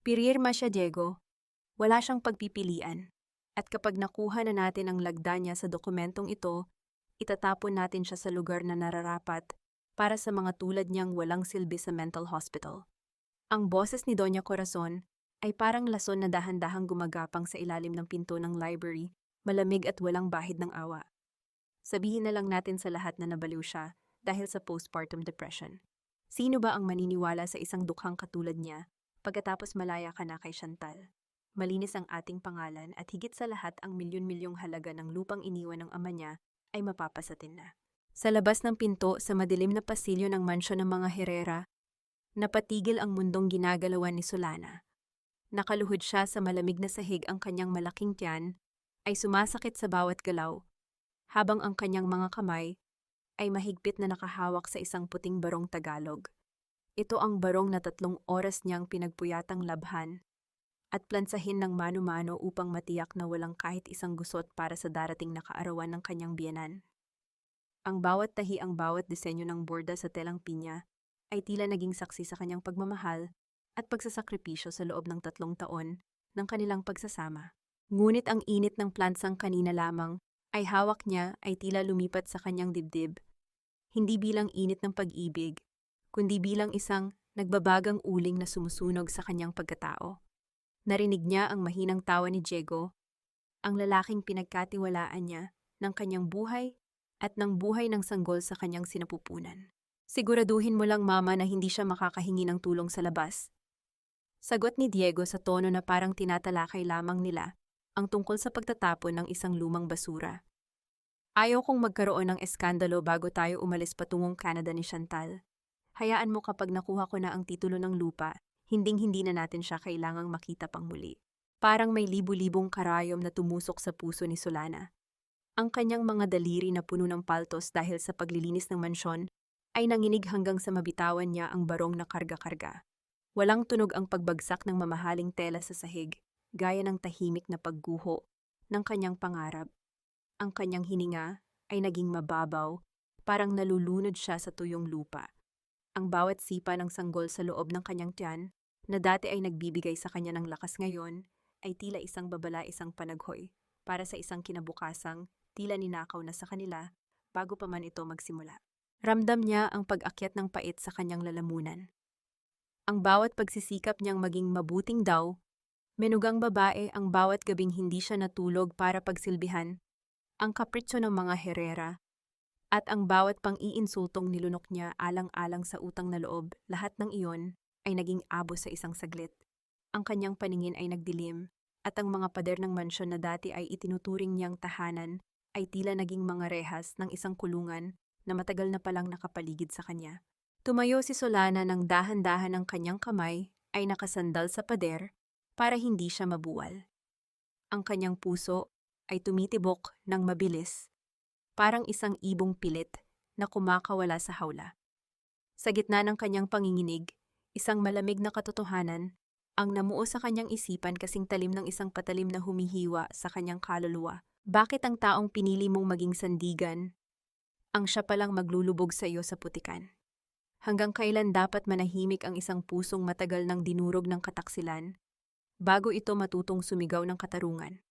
Pirierma siya, Diego. Wala siyang pagpipilian. At kapag nakuha na natin ang lagda niya sa dokumentong ito, itatapon natin siya sa lugar na nararapat para sa mga tulad niyang walang silbi sa mental hospital. Ang boses ni Doña Corazon ay parang lason na dahan-dahang gumagapang sa ilalim ng pinto ng library, malamig at walang bahid ng awa. Sabihin na lang natin sa lahat na nabaliw siya dahil sa postpartum depression. Sino ba ang maniniwala sa isang dukhang katulad niya pagkatapos malaya ka na kay Chantal? Malinis ang ating pangalan at higit sa lahat ang milyon-milyong halaga ng lupang iniwan ng ama niya ay mapapasatin na. Sa labas ng pinto sa madilim na pasilyo ng mansyon ng mga Herrera, napatigil ang mundong ginagalawan ni Solana. Nakaluhod siya sa malamig na sahig, ang kanyang malaking tiyan ay sumasakit sa bawat galaw, habang ang kanyang mga kamay ay mahigpit na nakahawak sa isang puting barong Tagalog. Ito ang barong na 3 oras niyang pinagpuyatang labhan at plansahin ng mano-mano upang matiyak na walang kahit isang gusot para sa darating na kaarawan ng kanyang biyenan. Ang bawat tahi, ang bawat disenyo ng borda sa telang pinya ay tila naging saksi sa kanyang pagmamahal at pagsasakripisyo sa loob ng 3 taon ng kanilang pagsasama. Ngunit ang init ng plansang kanina lamang ay hawak niya ay tila lumipat sa kanyang dibdib, hindi bilang init ng pag-ibig, kundi bilang isang nagbabagang uling na sumusunog sa kanyang pagkatao. Narinig niya ang mahinang tawa ni Diego, ang lalaking pinagkatiwalaan niya ng kanyang buhay at ng buhay ng sanggol sa kanyang sinapupunan. Siguraduhin mo lang, Mama, na hindi siya makakahingi ng tulong sa labas. Sagot ni Diego sa tono na parang tinatalakay lamang nila ang tungkol sa pagtatapon ng isang lumang basura. Ayaw kong magkaroon ng eskandalo bago tayo umalis patungong Canada ni Chantal. Hayaan mo, kapag nakuha ko na ang titulo ng lupa, hinding-hindi na natin siya kailangang makita pang muli. Parang may libu-libong karayom na tumusok sa puso ni Solana. Ang kanyang mga daliri na puno ng paltos dahil sa paglilinis ng mansyon ay nanginig hanggang sa mabitawan niya ang barong na karga-karga. Walang tunog ang pagbagsak ng mamahaling tela sa sahig, gaya ng tahimik na pagguho ng kanyang pangarap. Ang kanyang hininga ay naging mababaw, parang nalulunod siya sa tuyong lupa. Ang bawat sipa ng sanggol sa loob ng kanyang tiyan, na dati ay nagbibigay sa kanya ng lakas, ngayon ay tila isang babala, isang panaghoy, para sa isang kinabukasang tila ninakaw na sa kanila bago pa man ito magsimula. Ramdam niya ang pag-akyat ng pait sa kanyang lalamunan. Ang bawat pagsisikap niyang maging mabuting daw, menugang babae, ang bawat gabing hindi siya natulog para pagsilbihan ang kapritsyo ng mga Herrera, at ang bawat pang-iinsultong nilunok niya alang-alang sa utang na loob, lahat ng iyon ay naging abo sa isang saglit. Ang kanyang paningin ay nagdilim, at ang mga pader ng mansyon na dati ay itinuturing niyang tahanan ay tila naging mga rehas ng isang kulungan na matagal na palang nakapaligid sa kanya. Tumayo si Solana ng dahan-dahan, ang kanyang kamay ay nakasandal sa pader para hindi siya mabuwal. Ang kanyang puso ay tumitibok ng mabilis, parang isang ibong pilit na kumakawala sa hawla. Sa gitna ng kanyang panginginig, isang malamig na katotohanan ang namuo sa kanyang isipan, kasing talim ng isang patalim na humihiwa sa kanyang kaluluwa. Bakit ang taong pinili mong maging sandigan ang siya palang maglulubog sa iyo sa putikan? Hanggang kailan dapat manahimik ang isang pusong matagal nang dinurog ng kataksilan bago ito matutong sumigaw ng katarungan?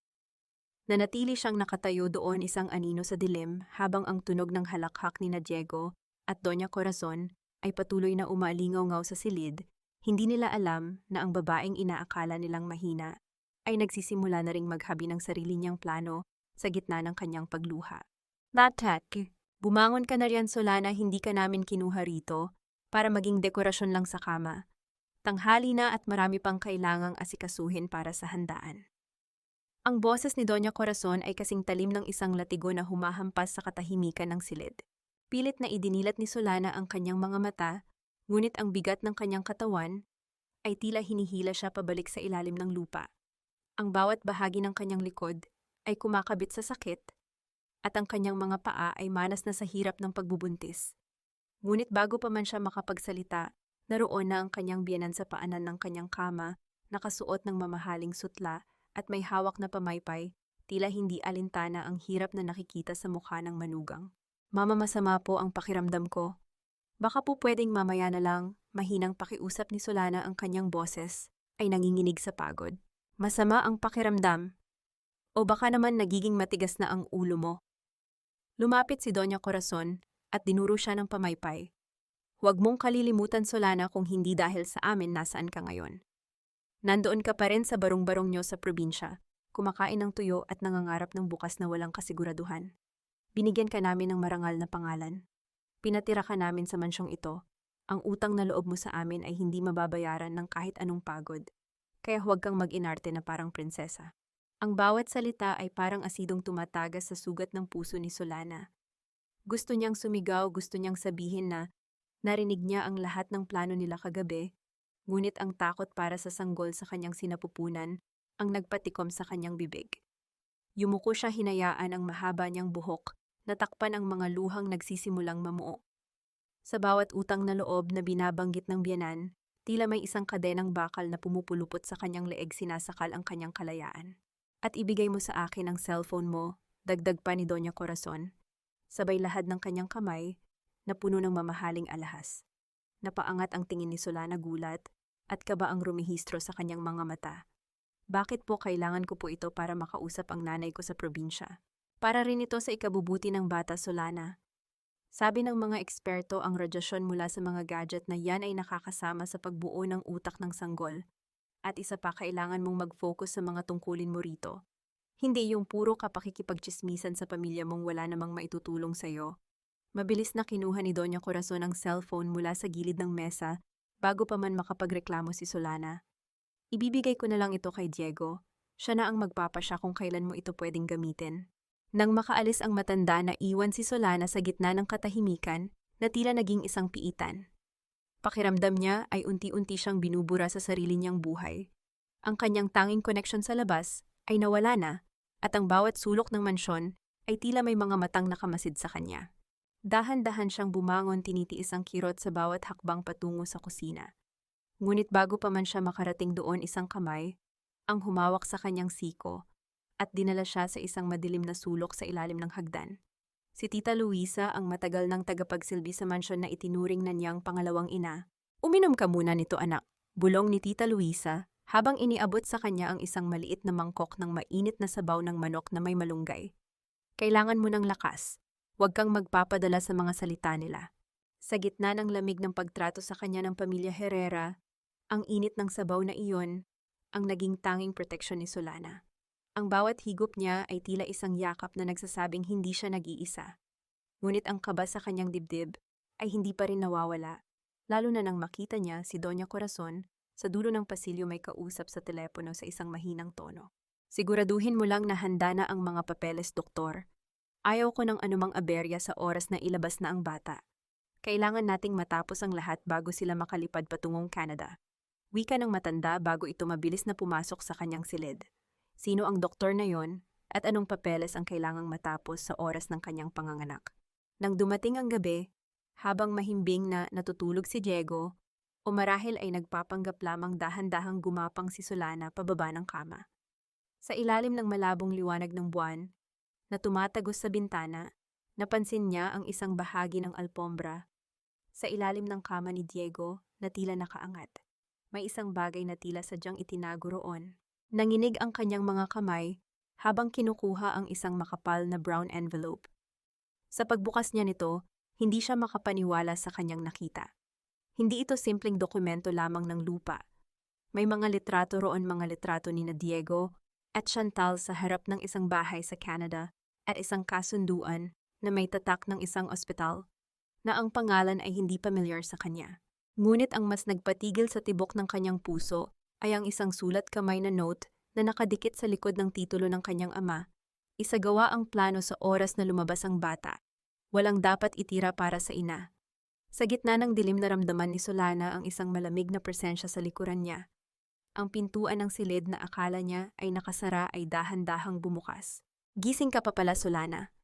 Nanatili siyang nakatayo doon, isang anino sa dilim, habang ang tunog ng halakhak ni Diego at Doña Corazon ay patuloy na umalingaw-ngaw sa silid. Hindi nila alam na ang babaeng inaakala nilang mahina ay nagsisimula na ring maghabi ng sarili niyang plano sa gitna ng kanyang pagluha. Natat, bumangon ka na riyan, Solana, hindi ka namin kinuha rito para maging dekorasyon lang sa kama. Tanghali na at marami pang kailangang asikasuhin para sa handaan. Ang boses ni Doña Corazon ay kasing talim ng isang latigo na humahampas sa katahimikan ng silid. Pilit na idinilat ni Solana ang kanyang mga mata, ngunit ang bigat ng kanyang katawan ay tila hinihila siya pabalik sa ilalim ng lupa. Ang bawat bahagi ng kanyang likod ay kumakabit sa sakit, at ang kanyang mga paa ay manas na sa hirap ng pagbubuntis. Ngunit bago pa man siya makapagsalita, naroon na ang kanyang biyenan sa paanan ng kanyang kama, nakasuot ng mamahaling sutla at may hawak na pamaypay, tila hindi alintana ang hirap na nakikita sa mukha ng manugang. Mama, masama po ang pakiramdam ko. Baka po pwedeng mamaya na lang, mahinang pakiusap ni Solana ang kanyang boses, ay nanginginig sa pagod. Masama ang pakiramdam. O baka naman nagiging matigas na ang ulo mo. Lumapit si Doña Corazon at dinuro siya ng pamaypay. Huwag mong kalilimutan, Solana, kung hindi dahil sa amin nasaan ka ngayon. Nandoon ka pa rin sa barong-barong nyo sa probinsya, kumakain ng tuyo at nangangarap ng bukas na walang kasiguraduhan. Binigyan ka namin ng marangal na pangalan. Pinatira ka namin sa mansyong ito. Ang utang na loob mo sa amin ay hindi mababayaran ng kahit anong pagod. Kaya huwag kang mag-inarte na parang prinsesa. Ang bawat salita ay parang asidong tumatagas sa sugat ng puso ni Solana. Gusto niyang sumigaw, gusto niyang sabihin na narinig niya ang lahat ng plano nila kagabi, ngunit ang takot para sa sanggol sa kanyang sinapupunan ang nagpatikom sa kanyang bibig. Yumuko siya, hinayaan ang mahaba niyang buhok, natakpan ang mga luhang nagsisimulang mamuo. Sa bawat utang na loob na binabanggit ng biyanan, tila may isang kadenang bakal na pumupulupot sa kanyang leeg, sinasakal ang kanyang kalayaan. At ibigay mo sa akin ang cellphone mo, dagdag pa ni Doña Corazon, sabay lahad ng kanyang kamay na puno ng mamahaling alahas. Napaangat ang tingin ni Solana, gulat at kabaang rumihistro sa kanyang mga mata. Bakit po kailangan ko po ito para makausap ang nanay ko sa probinsya? Para rin ito sa ikabubuti ng bata, Solana. Sabi ng mga eksperto, ang radyasyon mula sa mga gadget na yan ay nakakasama sa pagbuo ng utak ng sanggol. At isa pa, kailangan mong mag-focus sa mga tungkulin mo rito. Hindi yung puro kapakikipagtsismisan sa pamilya mong wala namang maitutulong sa'yo. Mabilis na kinuha ni Doña Corazon ang cellphone mula sa gilid ng mesa bago pa man makapagreklamo si Solana. Ibibigay ko na lang ito kay Diego. Siya na ang magpapasya kung kailan mo ito pwedeng gamitin. Nang makaalis ang matanda, na iwan si Solana sa gitna ng katahimikan na tila naging isang piitan. Pakiramdam niya ay unti-unti siyang binubura sa sarili niyang buhay. Ang kanyang tanging connection sa labas ay nawala na at ang bawat sulok ng mansyon ay tila may mga matang nakamasid sa kanya. Dahan-dahan siyang bumangon, tinitiis ang kirot sa bawat hakbang patungo sa kusina. Ngunit bago pa man siya makarating doon, isang kamay ang humawak sa kanyang siko at dinala siya sa isang madilim na sulok sa ilalim ng hagdan. Si Tita Luisa, ang matagal ng tagapagsilbi sa mansyon na itinuring na niyang pangalawang ina. Uminom ka muna nito, anak, bulong ni Tita Luisa habang iniabot sa kanya ang isang maliit na mangkok ng mainit na sabaw ng manok na may malunggay. Kailangan mo ng lakas. Huwag kang magpapadala sa mga salita nila. Sa gitna ng lamig ng pagtrato sa kanya ng pamilya Herrera, ang init ng sabaw na iyon ang naging tanging proteksyon ni Solana. Ang bawat higop niya ay tila isang yakap na nagsasabing hindi siya nag-iisa. Ngunit ang kaba sa kanyang dibdib ay hindi pa rin nawawala, lalo na nang makita niya si Doña Corazon sa dulo ng pasilyo may kausap sa telepono sa isang mahinang tono. Siguraduhin mo lang na handa na ang mga papeles, doktor. Ayaw ko ng anumang aberya sa oras na ilabas na ang bata. Kailangan nating matapos ang lahat bago sila makalipad patungong Canada. Wika ng matanda bago ito mabilis na pumasok sa kanyang silid. Sino ang doktor na yon at anong papeles ang kailangang matapos sa oras ng kanyang panganganak? Nang dumating ang gabi, habang mahimbing na natutulog si Diego, o marahil ay nagpapanggap lamang, dahan-dahang gumapang si Solana pababa ng kama. Sa ilalim ng malabong liwanag ng buwan na tumatagos sa bintana, napansin niya ang isang bahagi ng alpombra. Sa ilalim ng kama ni Diego na tila nakaangat, may isang bagay na tila sadyang itinago roon. Nanginig ang kanyang mga kamay habang kinukuha ang isang makapal na brown envelope. Sa pagbukas niya nito, hindi siya makapaniwala sa kanyang nakita. Hindi ito simpleng dokumento lamang ng lupa. May mga litrato roon, mga litrato ni Diego at Chantal sa harap ng isang bahay sa Canada at isang kasunduan na may tatak ng isang ospital na ang pangalan ay hindi pamilyar sa kanya. Ngunit ang mas nagpatigil sa tibok ng kanyang puso ay ang isang sulat kamay na note na nakadikit sa likod ng titulo ng kanyang ama. Isagawa ang plano sa oras na lumabas ang bata. Walang dapat itira para sa ina. Sa gitna ng dilim, naramdaman ni Solana ang isang malamig na presensya sa likuran niya. Ang pintuan ng silid na akala niya ay nakasara ay dahan-dahang bumukas. Gising ka pa pala, Solana.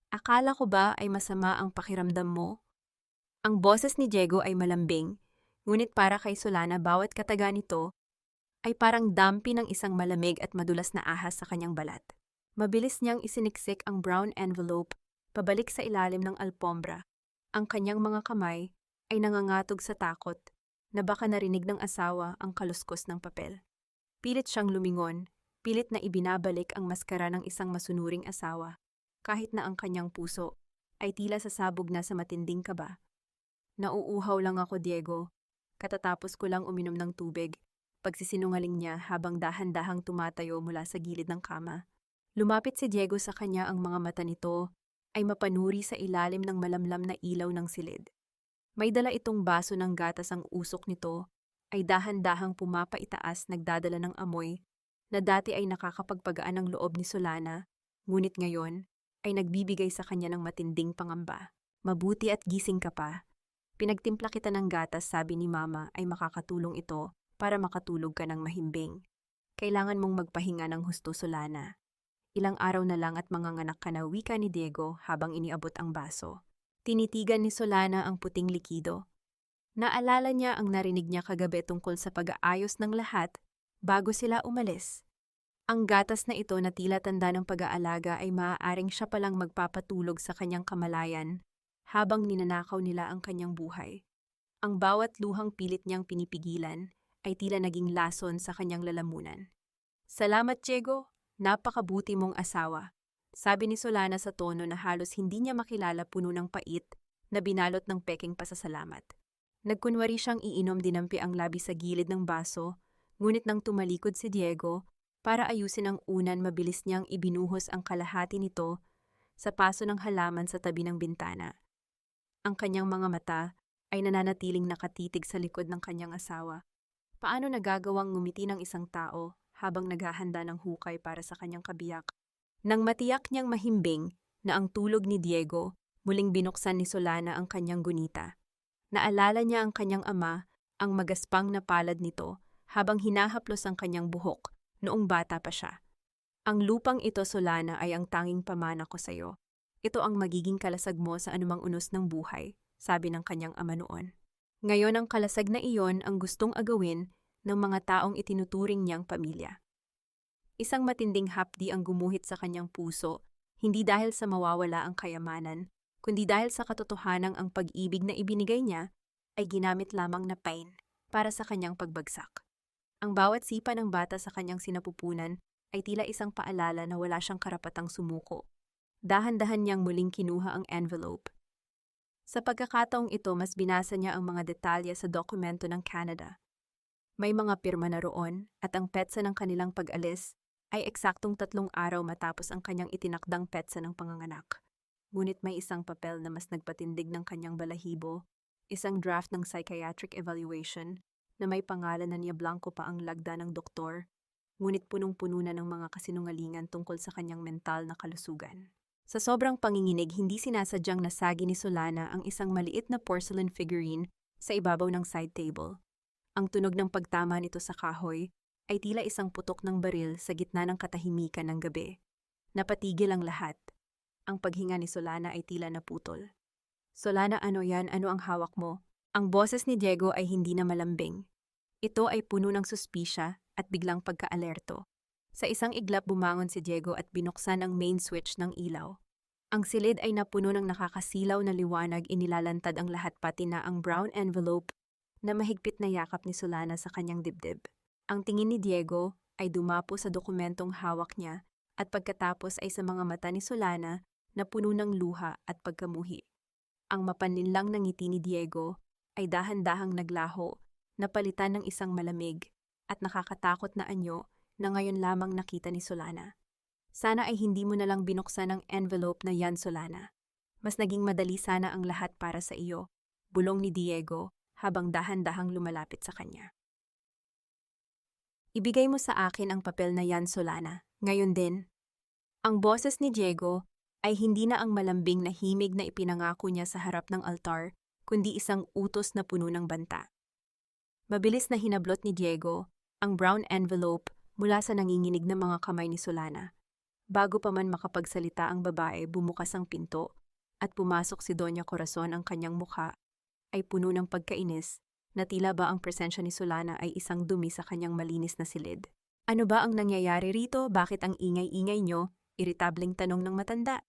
Akala ko ba ay masama ang pakiramdam mo? Ang boses ni Diego ay malambing, ngunit para kay Solana bawat kataga nito ay parang dampi ng isang malamig at madulas na ahas sa kanyang balat. Mabilis niyang isiniksik ang brown envelope pabalik sa ilalim ng alpombra. Ang kanyang mga kamay ay nangangatog sa takot na baka narinig ng asawa ang kaluskos ng papel. Pilit siyang lumingon, pilit na ibinabalik ang maskara ng isang masunuring asawa, kahit na ang kanyang puso ay tila sasabog na sa matinding kaba. Nauuhaw lang ako, Diego. Katatapos ko lang uminom ng tubig, pagsisinungaling niya habang dahan-dahang tumatayo mula sa gilid ng kama. Lumapit si Diego sa kanya, ang mga mata nito ay mapanuri sa ilalim ng malamlam na ilaw ng silid. May dala itong baso ng gatas, ang usok nito ay dahan-dahang pumapaitaas, nagdadala ng amoy na dati ay nakakapagpagaan ng loob ni Solana, ngunit ngayon ay nagbibigay sa kanya ng matinding pangamba. Mabuti at gising ka pa. Pinagtimpla kita ng gatas, sabi ni Mama, ay makakatulong ito para makatulog ka ng mahimbing. Kailangan mong magpahinga ng husto, Solana. Ilang araw na lang at manganganak ka na, wika ni Diego habang iniabot ang baso. Tinitigan ni Solana ang puting likido. Naalala niya ang narinig niya kagabi tungkol sa pag-aayos ng lahat bago sila umalis. Ang gatas na ito na tila tanda ng pag-aalaga ay maaaring siya palang magpapatulog sa kanyang kamalayan habang ninanakaw nila ang kanyang buhay. Ang bawat luhang pilit niyang pinipigilan ay tila naging lason sa kanyang lalamunan. Salamat, Diego. Napakabuti mong asawa, sabi ni Solana sa tono na halos hindi niya makilala, puno ng pait na binalot ng peking pasasalamat. Nagkunwari siyang iinom, dinampi ang labi sa gilid ng baso, ngunit nang tumalikod si Diego para ayusin ang unan, mabilis niyang ibinuhos ang kalahati nito sa paso ng halaman sa tabi ng bintana. Ang kanyang mga mata ay nananatiling nakatitig sa likod ng kanyang asawa. Paano nagagawang ngumiti ng isang tao habang naghahanda ng hukay para sa kanyang kabiyak? Nang matiyak niyang mahimbing na ang tulog ni Diego, muling binuksan ni Solana ang kanyang gunita. Naalala niya ang kanyang ama, ang magaspang na palad nito habang hinahaplos ang kanyang buhok noong bata pa siya. Ang lupang ito, Solana, ay ang tanging pamana ko sa iyo. Ito ang magiging kalasag mo sa anumang unos ng buhay, sabi ng kanyang ama noon. Ngayon ang kalasag na iyon ang gustong agawin ng mga taong itinuturing niyang pamilya. Isang matinding hapdi ang gumuhit sa kanyang puso, hindi dahil sa mawawala ang kayamanan, kundi dahil sa katotohanang ang pag-ibig na ibinigay niya ay ginamit lamang na pain para sa kanyang pagbagsak. Ang bawat sipa ng bata sa kanyang sinapupunan ay tila isang paalala na wala siyang karapatang sumuko. Dahan-dahan niyang muling kinuha ang envelope. Sa pagkakataong ito, mas binasa niya ang mga detalye sa dokumento ng Canada. May mga pirma na roon at ang petsa ng kanilang pag-alis ay eksaktong 3 araw matapos ang kanyang itinakdang petsa ng panganganak. Ngunit may isang papel na mas nagpatindig ng kanyang balahibo, isang draft ng psychiatric evaluation na may pangalan na niya blanco pa ang lagda ng doktor, ngunit punong-puno na ng mga kasinungalingan tungkol sa kanyang mental na kalusugan. Sa sobrang panginginig, hindi sinasadyang nasagi ni Solana ang isang maliit na porcelain figurine sa ibabaw ng side table. Ang tunog ng pagtama nito sa kahoy ay tila isang putok ng baril sa gitna ng katahimikan ng gabi. Napatigil ang lahat. Ang paghinga ni Solana ay tila naputol. Solana, ano yan? Ano ang hawak mo? Ang boses ni Diego ay hindi na malambing. Ito ay puno ng suspisya at biglang pagka-alerto. Sa isang iglap bumangon si Diego at binuksan ang main switch ng ilaw. Ang silid ay napuno ng nakakasilaw na liwanag, inilalantad ang lahat pati na ang brown envelope na mahigpit na yakap ni Solana sa kanyang dibdib. Ang tingin ni Diego ay dumapo sa dokumentong hawak niya at pagkatapos ay sa mga mata ni Solana na puno ng luha at pagkamuhi. Ang mapanlinlang na ngiti ni Diego ay dahan-dahang naglaho, napalitan ng isang malamig at nakakatakot na anyo na ngayon lamang nakita ni Solana. Sana ay hindi mo na lang binuksan ang envelope na yan, Solana. Mas naging madali sana ang lahat para sa iyo, bulong ni Diego habang dahan-dahang lumalapit sa kanya. Ibigay mo sa akin ang papel na yan, Solana. Ngayon din. Ang boses ni Diego ay hindi na ang malambing na himig na ipinangako niya sa harap ng altar, kundi isang utos na puno ng banta. Mabilis na hinablot ni Diego ang brown envelope mula sa nanginginig na mga kamay ni Solana. Bago pa man makapagsalita ang babae, bumukas ang pinto at pumasok si Doña Corazon. Ang kanyang mukha ay puno ng pagkainis na tila ba ang presensya ni Solana ay isang dumi sa kanyang malinis na silid. Ano ba ang nangyayari rito? Bakit ang ingay-ingay nyo? Iritableng tanong ng matanda.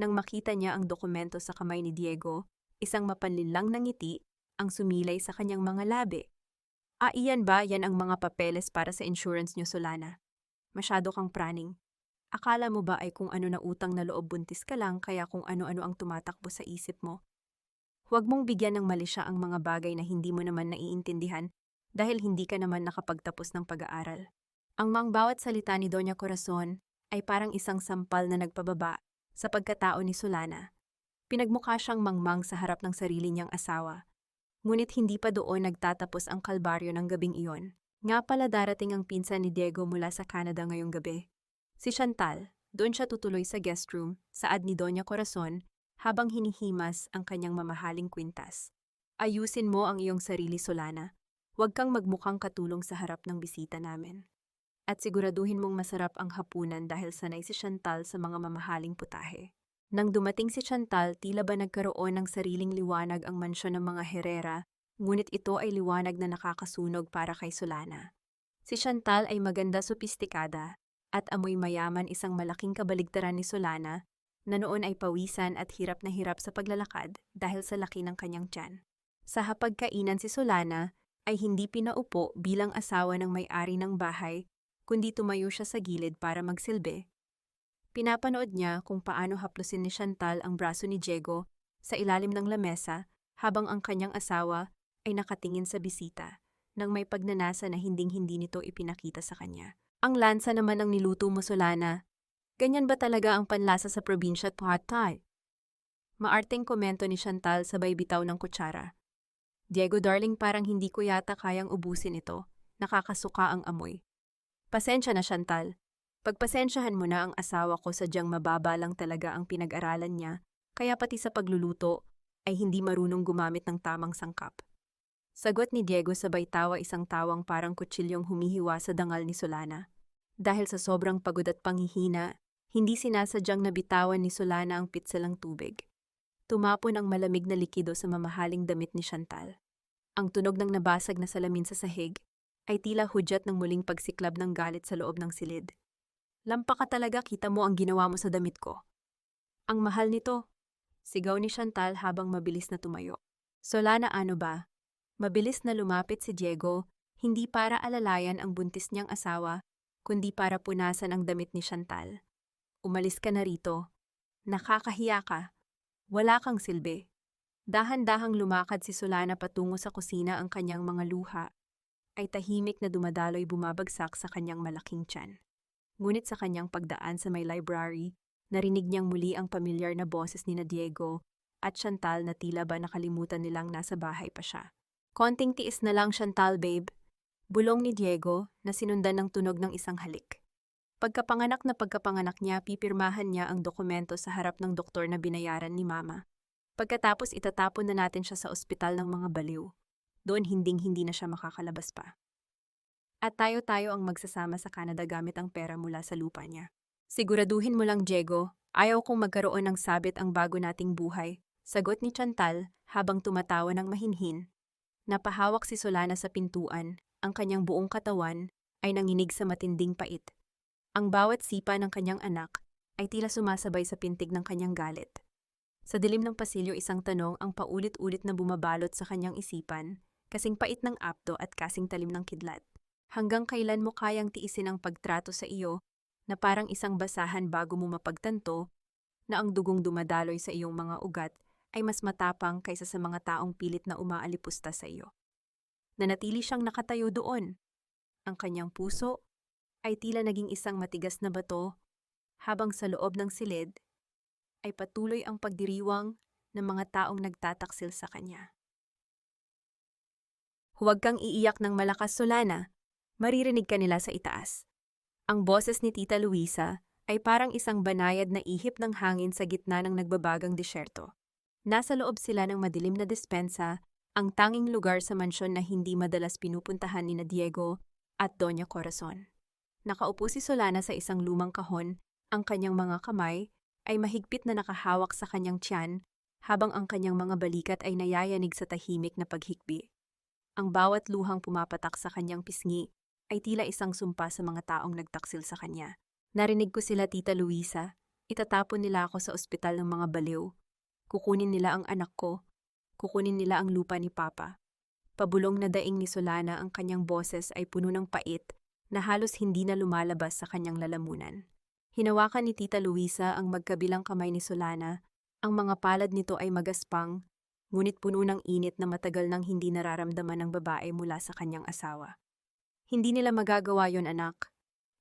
Nang makita niya ang dokumento sa kamay ni Diego, isang mapanlinlang na ngiti ang sumilay sa kanyang mga labi. Iyan ba? Yan ang mga papeles para sa insurance nyo, Solana. Masyado kang praning. Akala mo ba ay kung ano na utang na loob buntis ka lang kaya kung ano-ano ang tumatakbo sa isip mo? Huwag mong bigyan ng mali siya ang mga bagay na hindi mo naman naiintindihan dahil hindi ka naman nakapagtapos ng pag-aaral. Ang bawat salita ni Doña Corazon ay parang isang sampal na nagpababa sa pagkatao ni Solana. Pinagmukha siyang mangmang sa harap ng sarili niyang asawa. Ngunit hindi pa doon nagtatapos ang kalbaryo ng gabing iyon. Nga pala darating ang pinsan ni Diego mula sa Canada ngayong gabi. Si Chantal, doon siya tutuloy sa guest room, saad ni Doña Corazon, habang hinihimas ang kanyang mamahaling kwintas. Ayusin mo ang iyong sarili, Solana. Huwag kang magmukhang katulong sa harap ng bisita namin. At siguraduhin mong masarap ang hapunan dahil sanay si Chantal sa mga mamahaling putahe. Nang dumating si Chantal, tila ba nagkaroon ng sariling liwanag ang mansyon ng mga Herrera, ngunit ito ay liwanag na nakakasunog para kay Solana. Si Chantal ay maganda, sopistikada, at amoy mayaman, isang malaking kabaligtaran ni Solana, na noon ay pawisan at hirap na hirap sa paglalakad dahil sa laki ng kanyang tiyan. Sa hapagkainan si Solana ay hindi pinaupo bilang asawa ng may-ari ng bahay, kundi tumayo siya sa gilid para magsilbi. Pinapanood niya kung paano haplusin ni Chantal ang braso ni Diego sa ilalim ng lamesa habang ang kanyang asawa ay nakatingin sa bisita nang may pagnanasa na hinding-hindi nito ipinakita sa kanya. Ang lansa naman ang niluto mo, Solana. Ganyan ba talaga ang panlasa sa probinsya at pad thai? Maarteng komento ni Chantal sabay bitaw ng kutsara. Diego darling, parang hindi ko yata kayang ubusin ito. Nakakasuka ang amoy. Pasensya na, Chantal. Pagpasensyahan mo na ang asawa ko, sadyang mababa lang talaga ang pinag-aralan niya, kaya pati sa pagluluto ay hindi marunong gumamit ng tamang sangkap. Sagot ni Diego sabay tawa, isang tawang parang kutsilyong humihiwa sa dangal ni Solana. Dahil sa sobrang pagod at panghihina, hindi sinasadyang nabitawan ni Solana ang pitselang tubig. Tumapon ang malamig na likido sa mamahaling damit ni Chantal. Ang tunog ng nabasag na salamin sa sahig ay tila hudyat ng muling pagsiklab ng galit sa loob ng silid. Lampa ka talaga, kita mo ang ginawa mo sa damit ko. Ang mahal nito, sigaw ni Chantal habang mabilis na tumayo. Solana, ano ba? Mabilis na lumapit si Diego, hindi para alalayan ang buntis niyang asawa, kundi para punasan ang damit ni Chantal. Umalis ka na rito. Nakakahiya ka. Wala kang silbi. Dahan-dahang lumakad si Solana patungo sa kusina, ang kanyang mga luha ay tahimik na dumadaloy bumabagsak sa kanyang malaking tiyan. Ngunit sa kanyang pagdaan sa may library, narinig niyang muli ang pamilyar na boses ni na Diego at Chantal na tila ba nakalimutan nilang nasa bahay pa siya. Konting tiis na lang, Chantal babe, bulong ni Diego na sinundan ng tunog ng isang halik. Pagkapanganak niya, pipirmahan niya ang dokumento sa harap ng doktor na binayaran ni Mama. Pagkatapos itatapon na natin siya sa ospital ng mga baliw. Doon hinding-hindi na siya makakalabas pa. At tayo-tayo ang magsasama sa Canada gamit ang pera mula sa lupa niya. Siguraduhin mo lang, Diego, ayaw kong magkaroon ng sabit ang bago nating buhay, sagot ni Chantal habang tumatawa ng mahinhin. Napahawak si Solana sa pintuan, ang kanyang buong katawan ay nanginig sa matinding pait. Ang bawat sipa ng kanyang anak ay tila sumasabay sa pintig ng kanyang galit. Sa dilim ng pasilyo, isang tanong ang paulit-ulit na bumabalot sa kanyang isipan, kasing pait ng apdo at kasing talim ng kidlat. Hanggang kailan mo kayang tiisin ang pagtrato sa iyo na parang isang basahan bago mo mapagtanto na ang dugong dumadaloy sa iyong mga ugat ay mas matapang kaysa sa mga taong pilit na umaalipusta sa iyo? Nanatili siyang nakatayo doon. Ang kanyang puso ay tila naging isang matigas na bato, habang sa loob ng silid ay patuloy ang pagdiriwang ng mga taong nagtataksil sa kanya. Huwag kang iiyak ng malakas, Solana. Maririnig ka nila sa itaas. Ang boses ni Tita Luisa ay parang isang banayad na ihip ng hangin sa gitna ng nagbabagang disyerto. Nasa loob sila ng madilim na despensa, ang tanging lugar sa mansyon na hindi madalas pinupuntahan ni na Diego at Doña Corazon. Nakaupo si Solana sa isang lumang kahon, ang kanyang mga kamay ay mahigpit na nakahawak sa kanyang tiyan, habang ang kanyang mga balikat ay nayayanig sa tahimik na paghikbi. Ang bawat luhang pumapatak sa kanyang pisngi ay tila isang sumpa sa mga taong nagtaksil sa kanya. Narinig ko sila, Tita Luisa. Itatapon nila ako sa ospital ng mga baliw. Kukunin nila ang anak ko. Kukunin nila ang lupa ni Papa. Pabulong na daing ni Solana ang kanyang boses ay puno ng pait na halos hindi na lumalabas sa kanyang lalamunan. Hinawakan ni Tita Luisa ang magkabilang kamay ni Solana. Ang mga palad nito ay magaspang, ngunit puno ng init na matagal nang hindi nararamdaman ng babae mula sa kanyang asawa. Hindi nila magagawa yon, anak.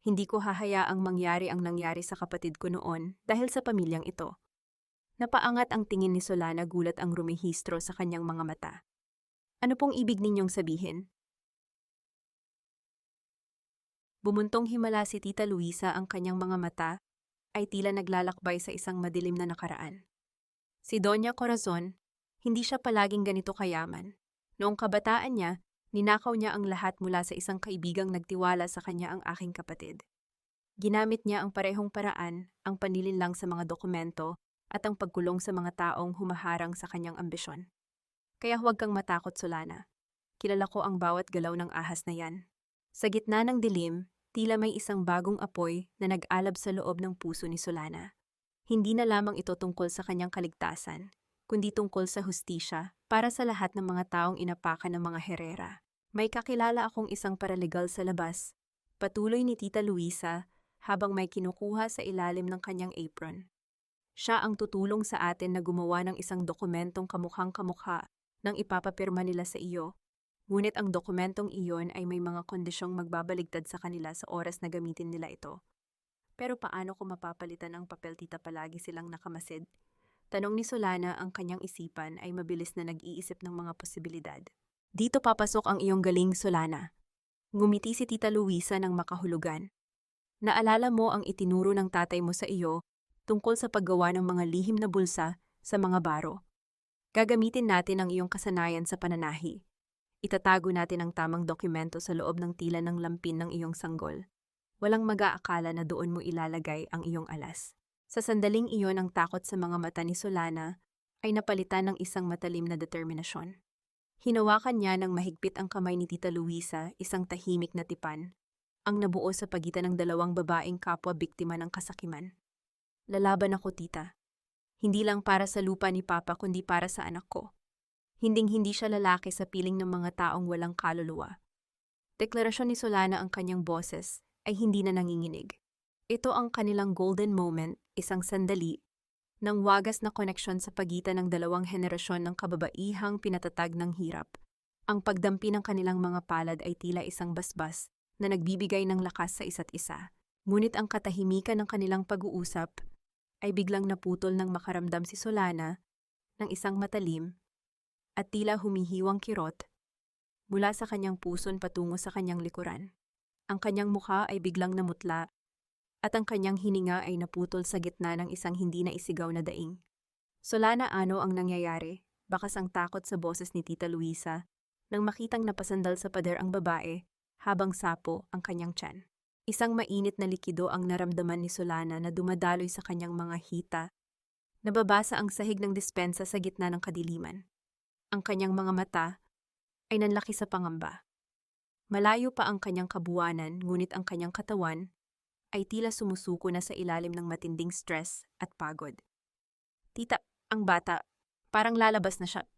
Hindi ko hahayaang mangyari ang nangyari sa kapatid ko noon dahil sa pamilyang ito. Napaangat ang tingin ni Solana, gulat ang rumihistro sa kanyang mga mata. Ano pong ibig ninyong sabihin? Bumuntong himala si Tita Luisa, ang kanyang mga mata ay tila naglalakbay sa isang madilim na nakaraan. Si Doña Corazon, hindi siya palaging ganito kayaman. Noong kabataan niya, ninakaw niya ang lahat mula sa isang kaibigang nagtiwala sa kanya, ang aking kapatid. Ginamit niya ang parehong paraan, ang panlilinlang sa mga dokumento at ang pagkulong sa mga taong humaharang sa kanyang ambisyon. Kaya huwag kang matakot, Solana. Kilala ko ang bawat galaw ng ahas na yan. Sa gitna ng dilim, tila may isang bagong apoy na nag-alab sa loob ng puso ni Solana. Hindi na lamang ito tungkol sa kanyang kaligtasan, kundi tungkol sa hustisya para sa lahat ng mga taong inapakan ng mga herera. May kakilala akong isang paralegal sa labas, patuloy ni Tita Luisa habang may kinukuha sa ilalim ng kanyang apron. Siya ang tutulong sa atin na gumawa ng isang dokumentong kamukhang-kamukha nang ipapapirma nila sa iyo. Ngunit ang dokumentong iyon ay may mga kondisyong magbabaligtad sa kanila sa oras na gamitin nila ito. Pero paano ko mapapalitan ang papel, tita? Palagi silang nakamasid. Tanong ni Solana, ang kanyang isipan ay mabilis na nag-iisip ng mga posibilidad. Dito papasok ang iyong galing, Solana. Ngumiti si Tita Luisa ng makahulugan. Naalala mo ang itinuro ng tatay mo sa iyo tungkol sa paggawa ng mga lihim na bulsa sa mga baro. Gagamitin natin ang iyong kasanayan sa pananahi. Itatago natin ang tamang dokumento sa loob ng tila ng lampin ng iyong sanggol. Walang mag-aakala na doon mo ilalagay ang iyong alas. Sa sandaling iyon, ang takot sa mga mata ni Solana ay napalitan ng isang matalim na determinasyon. Hinawakan niya ng mahigpit ang kamay ni Tita Luisa, isang tahimik na tipan, ang nabuo sa pagitan ng dalawang babaeng kapwa biktima ng kasakiman. Lalaban ako, tita. Hindi lang para sa lupa ni Papa kundi para sa anak ko. Hinding-hindi siya lalaki sa piling ng mga taong walang kaluluwa. Deklarasyon ni Solana, ang kanyang boses ay hindi na nanginginig. Ito ang kanilang golden moment, isang sandali, ng wagas na koneksyon sa pagitan ng dalawang henerasyon ng kababaihang pinatatag ng hirap. Ang pagdampi ng kanilang mga palad ay tila isang basbas na nagbibigay ng lakas sa isa't isa. Ngunit ang katahimikan ng kanilang pag-uusap ay biglang naputol nang makaramdam si Solana ng isang matalim at tila humihiwang kirot mula sa kanyang puson patungo sa kanyang likuran. Ang kanyang mukha ay biglang namutla at ang kanyang hininga ay naputol sa gitna ng isang hindi na isigaw na daing. Solana, ano ang nangyayari? Bakas ang takot sa boses ni Tita Luisa nang makitang napasandal sa pader ang babae habang sapo ang kanyang tiyan. Isang mainit na likido ang naramdaman ni Solana na dumadaloy sa kanyang mga hita. Nababasa ang sahig ng dispensa sa gitna ng kadiliman. Ang kanyang mga mata ay nanlaki sa pangamba. Malayo pa ang kanyang kabuwanan, ngunit ang kanyang katawan ay tila sumusuko na sa ilalim ng matinding stress at pagod. Tita, ang bata, parang lalabas na siya.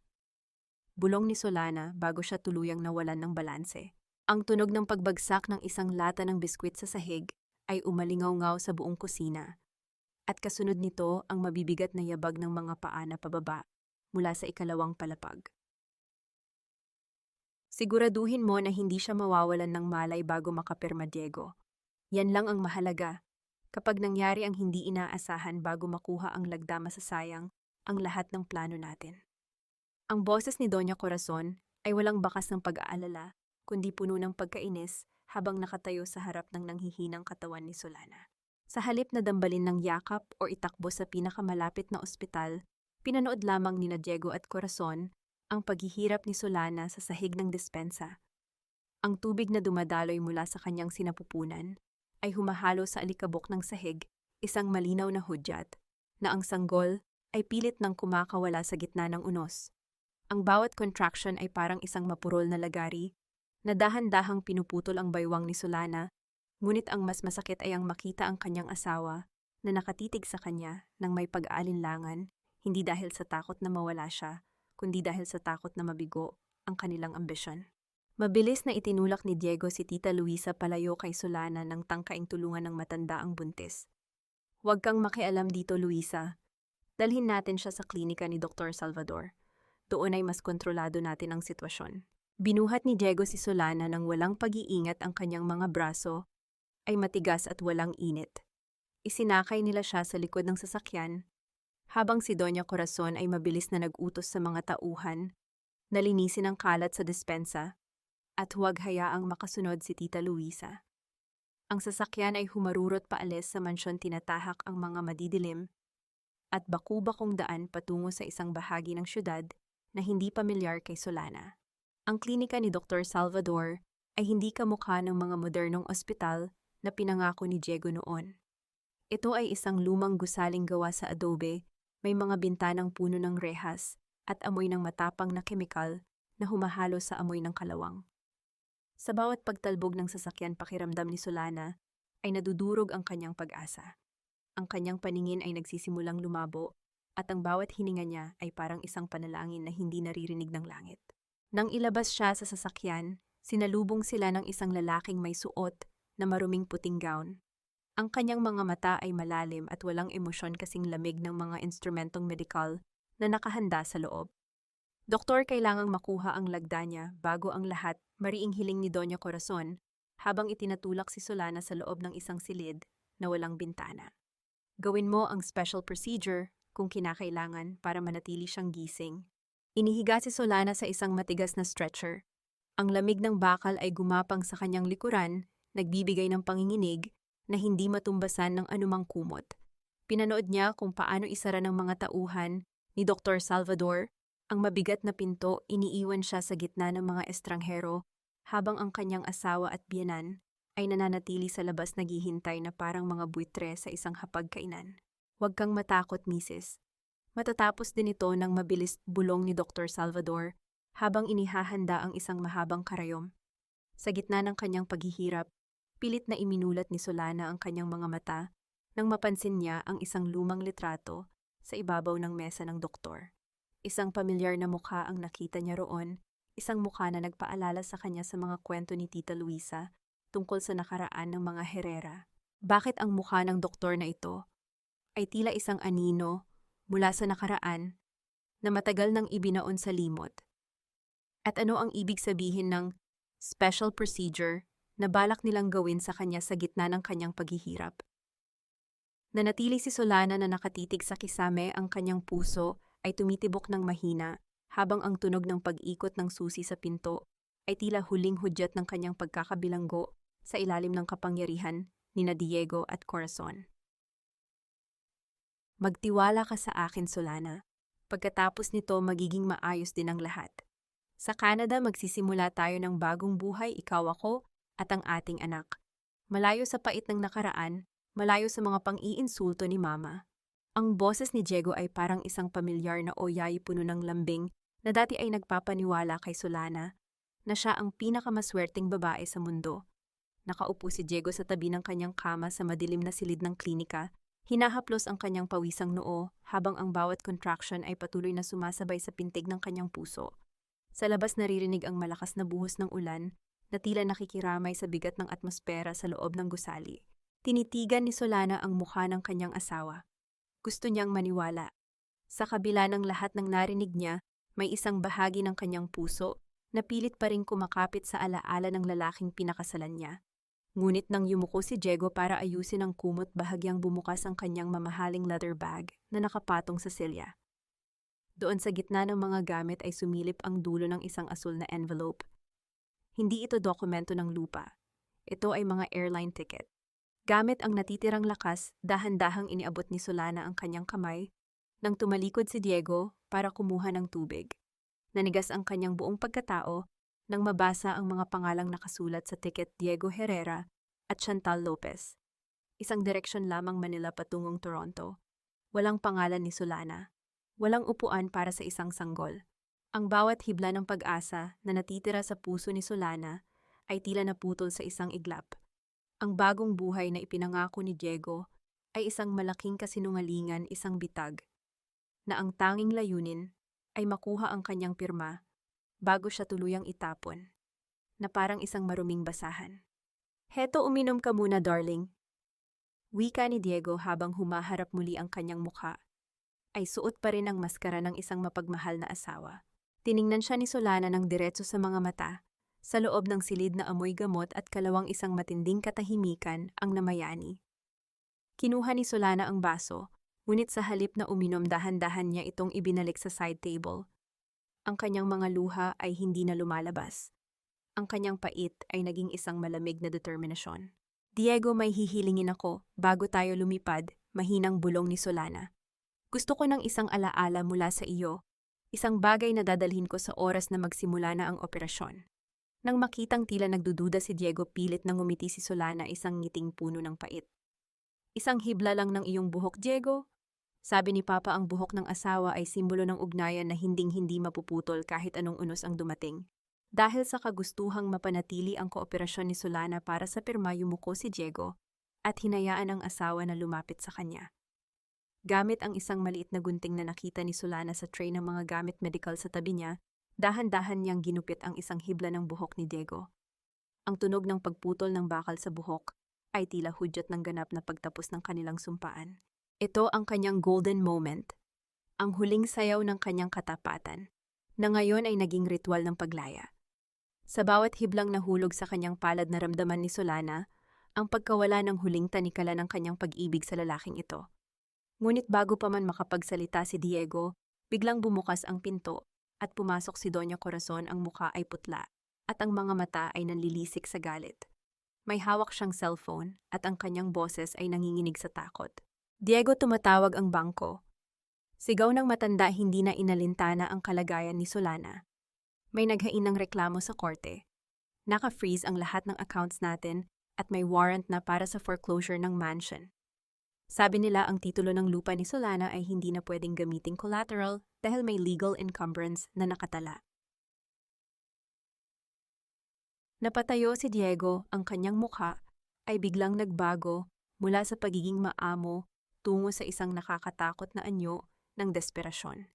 Bulong ni Solana bago siya tuluyang nawalan ng balanse. Ang tunog ng pagbagsak ng isang lata ng biskwit sa sahig ay umalingaw-ngaw sa buong kusina. At kasunod nito ang mabibigat na yabag ng mga paa na pababa mula sa ikalawang palapag. Siguraduhin mo na hindi siya mawawalan ng malay bago makapirma, Diego. Yan lang ang mahalaga. Kapag nangyari ang hindi inaasahan bago makuha ang lagda, masasayang ang lahat ng plano natin. Ang boses ni Doña Corazon ay walang bakas ng pag-aalala, kundi puno ng pagkainis habang nakatayo sa harap ng nanghihinang katawan ni Solana. Sa halip na dambalin ng yakap o itakbo sa pinakamalapit na ospital, pinanood lamang ni Diego at Corazon ang paghihirap ni Solana sa sahig ng dispensa. Ang tubig na dumadaloy mula sa kanyang sinapupunan ay humahalo sa alikabok ng sahig, isang malinaw na hudyat, na ang sanggol ay pilit ng kumakawala sa gitna ng unos. Ang bawat contraction ay parang isang mapurol na lagari, na dahan-dahang pinuputol ang baywang ni Solana, ngunit ang mas masakit ay ang makita ang kanyang asawa na nakatitig sa kanya nang may pag-aalinlangan, hindi dahil sa takot na mawala siya, kundi dahil sa takot na mabigo ang kanilang ambisyon. Mabilis na itinulak ni Diego si Tita Luisa palayo kay Solana nang tangkaing tulungan ng matanda ang buntis. Huwag kang makialam dito, Luisa. Dalhin natin siya sa klinika ni Dr. Salvador. Doon ay mas kontrolado natin ang sitwasyon. Binuhat ni Diego si Solana nang walang pag-iingat ang kanyang mga braso ay matigas at walang init. Isinakay nila siya sa likod ng sasakyan, habang si Doña Corazon ay mabilis na nag-utos sa mga tauhan na linisin ang kalat sa despensa at huwag hayaang makasunod si Tita Luisa. Ang sasakyan ay humarurot paalis sa mansyon, tinatahak ang mga madidilim at baku-bakong daan patungo sa isang bahagi ng syudad na hindi pamilyar kay Solana. Ang klinika ni Dr. Salvador ay hindi kamukha ng mga modernong ospital na pinangako ni Diego noon. Ito ay isang lumang gusaling gawa sa adobe, may mga bintanang puno ng rehas at amoy ng matapang na kemikal na humahalo sa amoy ng kalawang. Sa bawat pagtalbog ng sasakyan, pakiramdam ni Solana ay nadudurog ang kanyang pag-asa. Ang kanyang paningin ay nagsisimulang lumabo at ang bawat hininga niya ay parang isang panalangin na hindi naririnig ng langit. Nang ilabas siya sa sasakyan, sinalubong sila ng isang lalaking may suot na maruming puting gown. Ang kanyang mga mata ay malalim at walang emosyon, kasing lamig ng mga instrumentong medikal na nakahanda sa loob. Doktor, kailangang makuha ang lagda niya bago ang lahat, mariing hiling ni Doña Corazon habang itinatulak si Solana sa loob ng isang silid na walang bintana. Gawin mo ang special procedure kung kinakailangan para manatili siyang gising. Inihiga si Solana sa isang matigas na stretcher. Ang lamig ng bakal ay gumapang sa kanyang likuran, nagbibigay ng panginginig na hindi matumbasan ng anumang kumot. Pinanood niya kung paano isara ng mga tauhan ni Dr. Salvador ang mabigat na pinto. Iniiwan siya sa gitna ng mga estranghero habang ang kanyang asawa at biyenan ay nananatili sa labas, naghihintay na parang mga buitre sa isang hapagkainan. Huwag kang matakot, Mrs. Matatapos din ito ng mabilis, bulong ni Dr. Salvador habang inihahanda ang isang mahabang karayom. Sa gitna ng kanyang paghihirap, pilit na iminulat ni Solana ang kanyang mga mata nang mapansin niya ang isang lumang litrato sa ibabaw ng mesa ng doktor. Isang pamilyar na mukha ang nakita niya roon, isang mukha na nagpaalala sa kanya sa mga kwento ni Tita Luisa tungkol sa nakaraan ng mga Herrera. Bakit ang mukha ng doktor na ito ay tila isang anino mula sa nakaraan na matagal nang ibinaon sa limot? At ano ang ibig sabihin ng special procedure na balak nilang gawin sa kanya sa gitna ng kanyang paghihirap? Nanatili si Solana na nakatitig sa kisame, ang kanyang puso ay tumitibok ng mahina habang ang tunog ng pag-ikot ng susi sa pinto ay tila huling hudyat ng kanyang pagkakabilanggo sa ilalim ng kapangyarihan ni Diego at Corazon. Magtiwala ka sa akin, Solana. Pagkatapos nito, magiging maayos din ang lahat. Sa Canada, magsisimula tayo ng bagong buhay, ikaw, ako, at ang ating anak. Malayo sa pait ng nakaraan, malayo sa mga pang-iinsulto ni Mama. Ang boses ni Diego ay parang isang pamilyar na oyay puno ng lambing na dati ay nagpapaniwala kay Solana na siya ang pinakamaswerteng babae sa mundo. Nakaupo si Diego sa tabi ng kanyang kama sa madilim na silid ng klinika. Hinahaplos ang kanyang pawisang noo habang ang bawat contraction ay patuloy na sumasabay sa pintig ng kanyang puso. Sa labas, naririnig ang malakas na buhos ng ulan na tila nakikiramay sa bigat ng atmosfera sa loob ng gusali. Tinitigan ni Solana ang mukha ng kanyang asawa. Gusto niyang maniwala. Sa kabila ng lahat ng narinig niya, may isang bahagi ng kanyang puso na pilit pa rin kumakapit sa alaala ng lalaking pinakasalan niya. Ngunit nang yumuko si Diego para ayusin ang kumot, bahagyang bumukas ang kanyang mamahaling leather bag na nakapatong sa silya. Doon sa gitna ng mga gamit ay sumilip ang dulo ng isang asul na envelope. Hindi ito dokumento ng lupa. Ito ay mga airline ticket. Gamit ang natitirang lakas, dahan-dahang iniabot ni Solana ang kanyang kamay nang tumalikod si Diego para kumuha ng tubig. Nanigas ang kanyang buong pagkatao nang mabasa ang mga pangalang nakasulat sa ticket: Diego Herrera at Chantal Lopez. Isang direksyon lamang, Manila patungong Toronto. Walang pangalan ni Solana. Walang upuan para sa isang sanggol. Ang bawat hibla ng pag-asa na natitira sa puso ni Solana ay tila naputol sa isang iglap. Ang bagong buhay na ipinangako ni Diego ay isang malaking kasinungalingan, isang bitag, na ang tanging layunin ay makuha ang kanyang pirma bago siya tuluyang itapon, na parang isang maruming basahan. Heto, uminom ka muna, darling. Wika ni Diego habang humaharap muli ang kanyang mukha. Ay suot pa rin ang maskara ng isang mapagmahal na asawa. Tiningnan siya ni Solana ng diretso sa mga mata, sa loob ng silid na amoy gamot at kalawang isang matinding katahimikan ang namayani. Kinuha ni Solana ang baso, ngunit sa halip na uminom dahan-dahan niya itong ibinalik sa side table. Ang kanyang mga luha ay hindi na lumalabas. Ang kanyang pait ay naging isang malamig na determinasyon. Diego, may hihilingin ako bago tayo lumipad, mahinang bulong ni Solana. Gusto ko ng isang alaala mula sa iyo, isang bagay na dadalhin ko sa oras na magsimula na ang operasyon. Nang makitang tila nagdududa si Diego, pilit nang ngumiti si Solana, isang ngiting puno ng pait. Isang hibla lang ng iyong buhok, Diego. Sabi ni Papa, ang buhok ng asawa ay simbolo ng ugnayan na hinding-hindi mapuputol kahit anong unos ang dumating. Dahil sa kagustuhang mapanatili ang kooperasyon ni Solana para sa pirma, yumuko si Diego at hinayaan ang asawa na lumapit sa kanya. Gamit ang isang maliit na gunting na nakita ni Solana sa tray ng mga gamit medical sa tabi niya, dahan-dahan niyang ginupit ang isang hibla ng buhok ni Diego. Ang tunog ng pagputol ng bakal sa buhok ay tila hudyat ng ganap na pagtapos ng kanilang sumpaan. Ito ang kanyang golden moment, ang huling sayaw ng kanyang katapatan, na ngayon ay naging ritual ng paglaya. Sa bawat hiblang nahulog sa kanyang palad, naramdaman ni Solana ang pagkawala ng huling tanikala ng kanyang pag-ibig sa lalaking ito. Ngunit bago pa man makapagsalita si Diego, biglang bumukas ang pinto at pumasok si Doña Corazon. Ang mukha ay putla at ang mga mata ay nanlilisik sa galit. May hawak siyang cellphone at ang kanyang boses ay nanginginig sa takot. Diego, tumatawag ang bangko. Sigaw ng matanda, hindi na inalintana ang kalagayan ni Solana. May naghain ng reklamo sa korte. Naka-freeze ang lahat ng accounts natin at may warrant na para sa foreclosure ng mansion. Sabi nila ang titulo ng lupa ni Solana ay hindi na pwedeng gamiting collateral dahil may legal encumbrance na nakatala. Napatayo si Diego, ang kanyang mukha ay biglang nagbago mula sa pagiging maamo tungo sa isang nakakatakot na anyo ng desperasyon.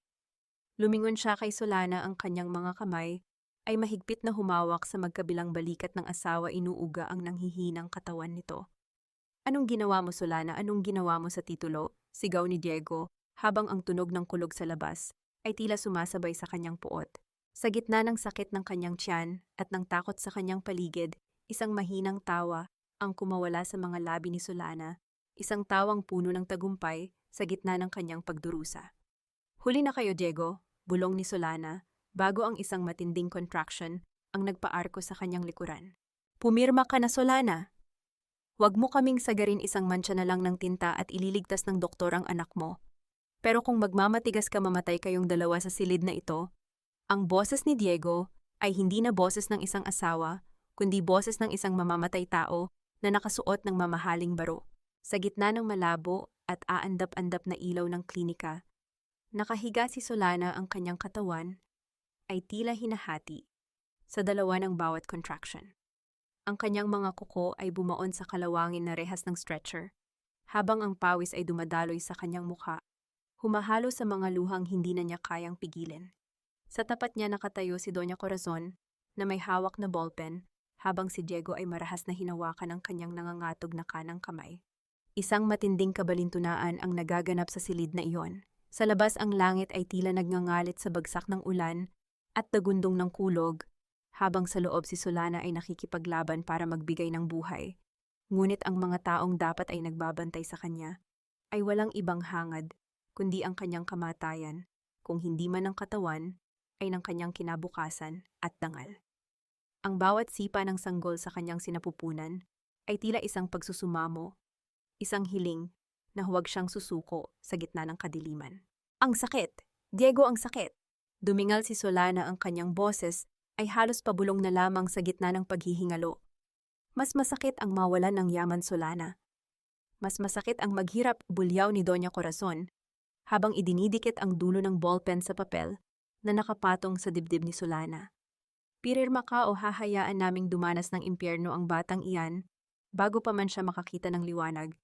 Lumingon siya kay Solana, ang kanyang mga kamay ay mahigpit na humawak sa magkabilang balikat ng asawa, inuuga ang nanghihinang katawan nito. Anong ginawa mo, Solana? Anong ginawa mo sa titulo? Sigaw ni Diego habang ang tunog ng kulog sa labas ay tila sumasabay sa kanyang puot. Sa gitna ng sakit ng kanyang tiyan at ng takot sa kanyang paligid, isang mahinang tawa ang kumawala sa mga labi ni Solana, isang tawang puno ng tagumpay sa gitna ng kanyang pagdurusa. Huli na kayo, Diego, bulong ni Solana, bago ang isang matinding contraction ang nagpaarko sa kanyang likuran. Pumirma ka na, Solana. Huwag mo kaming sagarin, isang mantsa na lang ng tinta at ililigtas ng doktor ang anak mo. Pero kung magmamatigas ka, mamatay kayong dalawa sa silid na ito. Ang boses ni Diego ay hindi na boses ng isang asawa, kundi boses ng isang mamamatay tao na nakasuot ng mamahaling baro. Sa gitna ng malabo at aandap-andap na ilaw ng klinika, nakahiga si Solana, ang kanyang katawan ay tila hinahati sa dalawa ng bawat contraction. Ang kanyang mga kuko ay bumaon sa kalawangin na rehas ng stretcher, habang ang pawis ay dumadaloy sa kanyang mukha, humahalo sa mga luhang hindi na niya kayang pigilin. Sa tapat niya nakatayo si Doña Corazon na may hawak na ballpen, habang si Diego ay marahas na hinawakan ng kanyang nangangatog na kanang kamay. Isang matinding kabalintunaan ang nagaganap sa silid na iyon. Sa labas, ang langit ay tila nagngangalit sa bagsak ng ulan at dagundong ng kulog, habang sa loob si Solana ay nakikipaglaban para magbigay ng buhay. Ngunit ang mga taong dapat ay nagbabantay sa kanya ay walang ibang hangad, kundi ang kanyang kamatayan, kung hindi man ng katawan, ay ng kanyang kinabukasan at dangal. Ang bawat sipa ng sanggol sa kanyang sinapupunan ay tila isang pagsusumamo, isang hiling na huwag siyang susuko sa gitna ng kadiliman. Ang sakit! Diego, ang sakit! Dumingal si Solana, ang kanyang boses ay halos pabulong na lamang sa gitna ng paghihingalo. Mas masakit ang mawalan ng yaman, Solana. Mas masakit ang maghirap, bulyaw ni Doña Corazon, habang idinidikit ang dulo ng ballpen sa papel na nakapatong sa dibdib ni Solana. Pirirma ka o hahayaan naming dumanas ng impyerno ang batang iyan bago pa man siya makakita ng liwanag.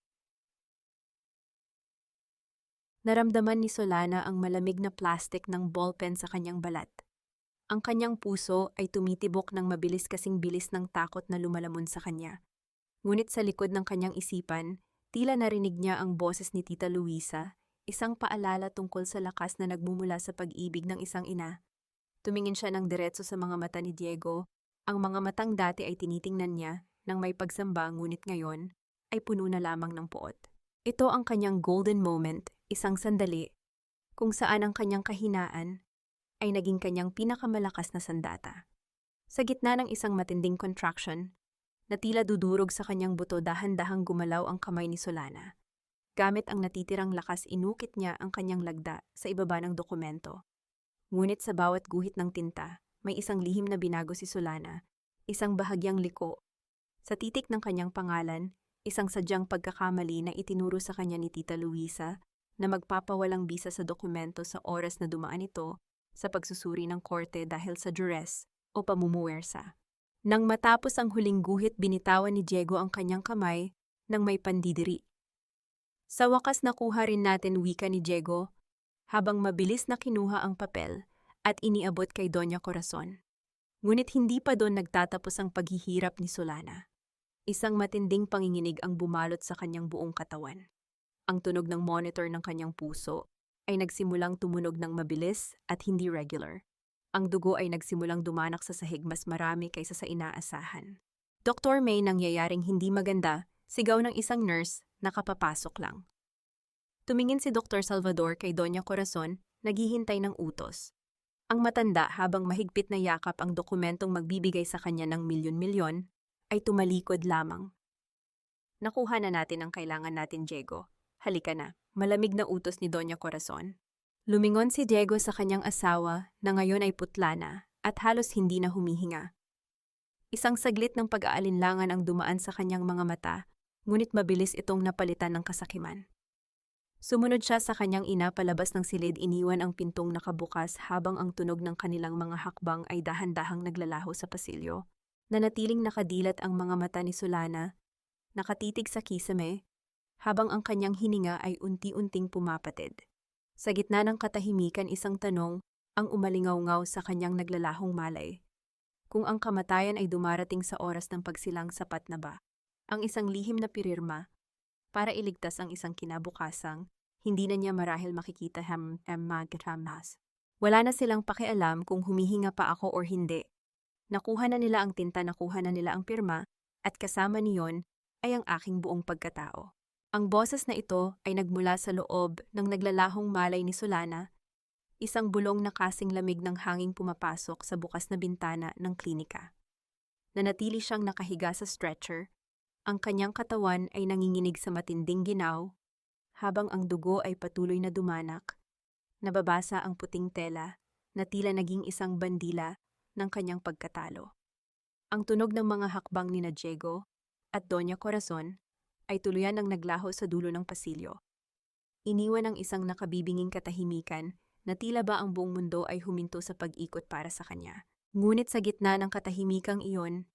Naramdaman ni Solana ang malamig na plastik ng ballpen sa kanyang balat. Ang kanyang puso ay tumitibok ng mabilis kasing bilis ng takot na lumalamon sa kanya. Ngunit sa likod ng kanyang isipan, tila narinig niya ang boses ni Tita Luisa, isang paalala tungkol sa lakas na nagmumula sa pag-ibig ng isang ina. Tumingin siya ng diretso sa mga mata ni Diego. Ang mga matang dati ay tinitingnan niya nang may pagsamba, ngunit ngayon ay puno na lamang ng poot. Ito ang kanyang golden moment, isang sandali, kung saan ang kanyang kahinaan ay naging kanyang pinakamalakas na sandata. Sa gitna ng isang matinding contraction, na tila dudurog sa kanyang buto, dahan-dahang gumalaw ang kamay ni Solana. Gamit ang natitirang lakas, inukit niya ang kanyang lagda sa ibaba ng dokumento. Ngunit sa bawat guhit ng tinta, may isang lihim na binago si Solana, isang bahagyang liko. Sa titik ng kanyang pangalan, isang sadyang pagkakamali na itinuro sa kanya ni Tita Luisa na magpapawalang bisa sa dokumento sa oras na dumaan ito sa pagsusuri ng korte dahil sa duress o pamumuwersa. Nang matapos ang huling guhit, binitawan ni Diego ang kanyang kamay nang may pandidiri. Sa wakas nakuha rin natin, wika ni Diego, habang mabilis na kinuha ang papel at iniabot kay Doña Corazon. Ngunit hindi pa doon nagtatapos ang paghihirap ni Solana. Isang matinding panginginig ang bumalot sa kanyang buong katawan. Ang tunog ng monitor ng kanyang puso ay nagsimulang tumunog ng mabilis at hindi regular. Ang dugo ay nagsimulang dumanak sa sahig, mas marami kaysa sa inaasahan. Dr. May, nangyayaring hindi maganda, sigaw ng isang nurse na kapapasok lang. Tumingin si Dr. Salvador kay Doña Corazon, naghihintay ng utos. Ang matanda, habang mahigpit na yakap ang dokumentong magbibigay sa kanya ng milyon-milyon, ay tumalikod lamang. Nakuha na natin ang kailangan natin, Diego. Halika na. Malamig na utos ni Doña Corazon. Lumingon si Diego sa kanyang asawa na ngayon ay putla na at halos hindi na humihinga. Isang saglit ng pag-aalinlangan ang dumaan sa kanyang mga mata, ngunit mabilis itong napalitan ng kasakiman. Sumunod siya sa kanyang ina palabas ng silid, iniwan ang pintong nakabukas habang ang tunog ng kanilang mga hakbang ay dahan-dahang naglalaho sa pasilyo. Nanatiling nakadilat ang mga mata ni Solana, nakatitig sa kisame, habang ang kanyang hininga ay unti-unting pumapatid. Sa gitna ng katahimikan, isang tanong ang umalingaw-ngaw sa kanyang naglalahong malay. Kung ang kamatayan ay dumarating sa oras ng pagsilang, sapat na ba ang isang lihim na pirirma para iligtas ang isang kinabukasang hindi na niya marahil makikita magkamas. Wala na silang pakialam kung humihinga pa ako or hindi. Nakuha na nila ang tinta, nakuha na nila ang pirma, at kasama niyon ay ang aking buong pagkatao. Ang boses na ito ay nagmula sa loob ng naglalahong malay ni Solana, isang bulong na kasing lamig ng hanging pumapasok sa bukas na bintana ng klinika. Nanatili siyang nakahiga sa stretcher, ang kanyang katawan ay nanginginig sa matinding ginaw, habang ang dugo ay patuloy na dumanak. Nababasa ang puting tela na tila naging isang bandila ng kanyang pagkatalo. Ang tunog ng mga hakbang ni Diego at Doña Corazon ay tuluyan ang naglaho sa dulo ng pasilyo. Iniwan ang isang nakabibinging katahimikan na tila ba ang buong mundo ay huminto sa pag-ikot para sa kanya. Ngunit sa gitna ng katahimikang iyon,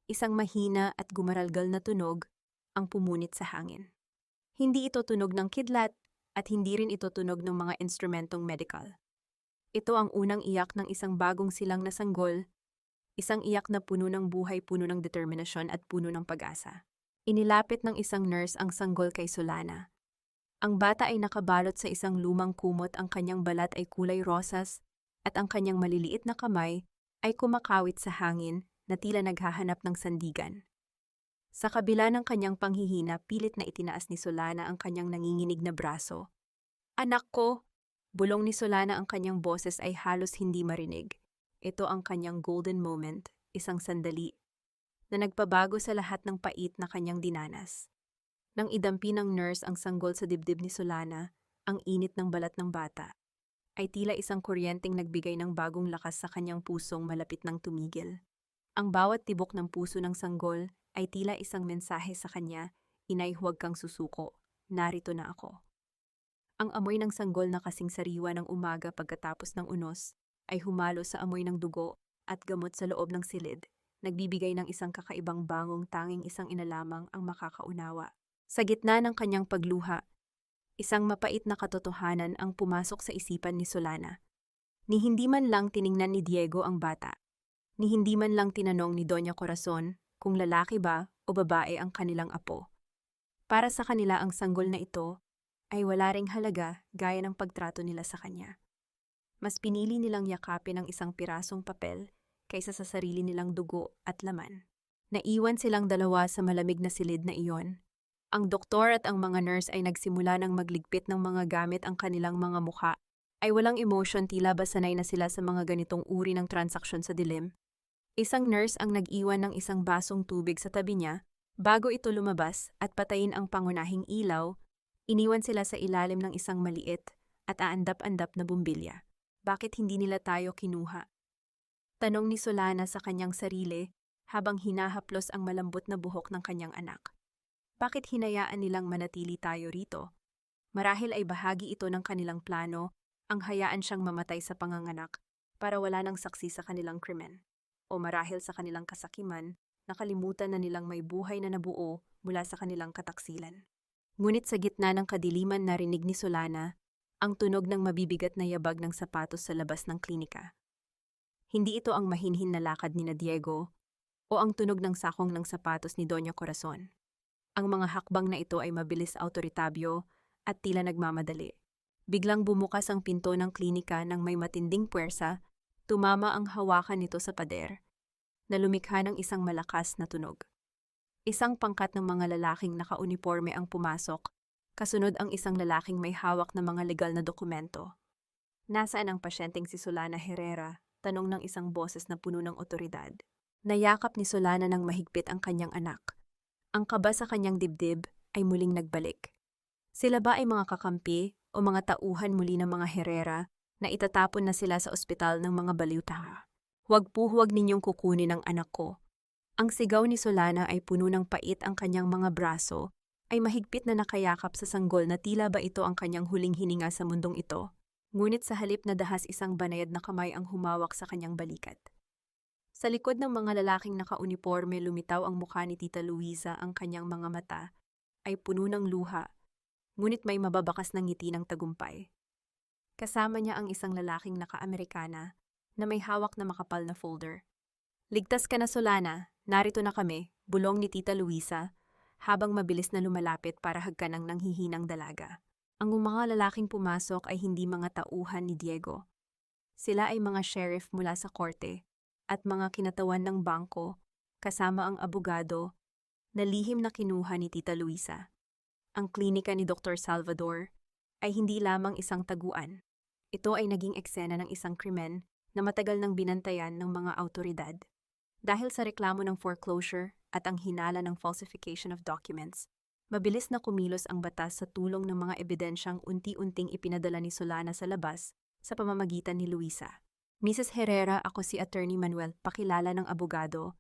isang mahina at gumaralgal na tunog ang pumunit sa hangin. Hindi ito tunog ng kidlat at hindi rin ito tunog ng mga instrumentong medical. Ito ang unang iyak ng isang bagong silang na sanggol, isang iyak na puno ng buhay, puno ng determinasyon at puno ng pag-asa. Inilapit ng isang nurse ang sanggol kay Solana. Ang bata ay nakabalot sa isang lumang kumot, ang kanyang balat ay kulay rosas at ang kanyang maliliit na kamay ay kumakawit sa hangin na tila naghahanap ng sandigan. Sa kabila ng kanyang panghihina, pilit na itinaas ni Solana ang kanyang nanginginig na braso. "Anak ko!" Bulong ni Solana, ang kanyang boses ay halos hindi marinig. Ito ang kanyang golden moment, isang sandali na nagpabago sa lahat ng pait na kanyang dinanas. Nang idampi ng nurse ang sanggol sa dibdib ni Solana, ang init ng balat ng bata ay tila isang kuryenteng nagbigay ng bagong lakas sa kanyang pusong malapit ng tumigil. Ang bawat tibok ng puso ng sanggol ay tila isang mensahe sa kanya, "Inay, huwag kang susuko, narito na ako." Ang amoy ng sanggol na kasing sariwa ng umaga pagkatapos ng unos ay humalo sa amoy ng dugo at gamot sa loob ng silid, nagbibigay ng isang kakaibang bangong tanging isang ina lamang ang makakaunawa. Sa gitna ng kanyang pagluha, isang mapait na katotohanan ang pumasok sa isipan ni Solana. Ni hindi man lang tiningnan ni Diego ang bata. Ni hindi man lang tinanong ni Doña Corazon kung lalaki ba o babae ang kanilang apo. Para sa kanila ang sanggol na ito ay wala ring halaga gaya ng pagtrato nila sa kanya. Mas pinili nilang yakapin ang isang pirasong papel kaysa sa sarili nilang dugo at laman. Naiwan silang dalawa sa malamig na silid na iyon. Ang doktor at ang mga nurse ay nagsimula ng magligpit ng mga gamit ang kanilang mga mukha. Ay walang emotion, tila ba sanay na sila sa mga ganitong uri ng transaksyon sa dilim. Isang nurse ang nag-iwan ng isang basong tubig sa tabi niya. Bago ito lumabas at patayin ang pangunahing ilaw, iniwan sila sa ilalim ng isang maliit at aandap-andap na bumbilya. Bakit hindi nila tayo kinuha? Tanong ni Solana sa kanyang sarili habang hinahaplos ang malambot na buhok ng kanyang anak. Bakit hinayaan nilang manatili tayo rito? Marahil ay bahagi ito ng kanilang plano, ang hayaan siyang mamatay sa panganganak para wala nang saksi sa kanilang krimen. O marahil sa kanilang kasakiman, nakalimutan na nilang may buhay na nabuo mula sa kanilang kataksilan. Ngunit sa gitna ng kadiliman narinig ni Solana ang tunog ng mabibigat na yabag ng sapatos sa labas ng klinika. Hindi ito ang mahinhin na lakad ni Diego o ang tunog ng sakong ng sapatos ni Doña Corazon. Ang mga hakbang na ito ay mabilis, autoritabyo at tila nagmamadali. Biglang bumukas ang pinto ng klinika nang may matinding puwersa, tumama ang hawakan nito sa pader, na lumikha ng isang malakas na tunog. Isang pangkat ng mga lalaking nakauniporme ang pumasok, kasunod ang isang lalaking may hawak na mga legal na dokumento. Nasaan ang pasyenteng si Solana Herrera? Tanong ng isang boses na puno ng otoridad. Nayakap ni Solana ng mahigpit ang kanyang anak. Ang kaba sa kanyang dibdib ay muling nagbalik. Sila ba ay mga kakampi o mga tauhan muli ng mga Herrera na itatapon na sila sa ospital ng mga baliwta? Huwag ninyong kukunin ang anak ko. Ang sigaw ni Solana ay puno ng pait, ang kanyang mga braso ay mahigpit na nakayakap sa sanggol na tila ba ito ang kanyang huling hininga sa mundong ito. Ngunit sa halip na dahas, isang banayad na kamay ang humawak sa kanyang balikat. Sa likod ng mga lalaking nakauniporme lumitaw ang mukha ni Tita Luisa, ang kanyang mga mata ay puno ng luha. Ngunit may mababakas ng ngiti ng tagumpay. Kasama niya ang isang lalaking naka-Amerikana na may hawak na makapal na folder. Ligtas ka na, Solana, narito na kami, bulong ni Tita Luisa, habang mabilis na lumalapit para hagkan ang nanghihinang dalaga. Ang mga lalaking pumasok ay hindi mga tauhan ni Diego. Sila ay mga sheriff mula sa korte at mga kinatawan ng bangko, kasama ang abogado na lihim na kinuha ni Tita Luisa. Ang klinika ni Dr. Salvador ay hindi lamang isang taguan. Ito ay naging eksena ng isang krimen na matagal nang binantayan ng mga autoridad. Dahil sa reklamo ng foreclosure at ang hinala ng falsification of documents, mabilis na kumilos ang batas sa tulong ng mga ebidensyang unti-unting ipinadala ni Solana sa labas sa pamamagitan ni Luisa. Mrs. Herrera, ako si Attorney Manuel, pakilala ng abogado.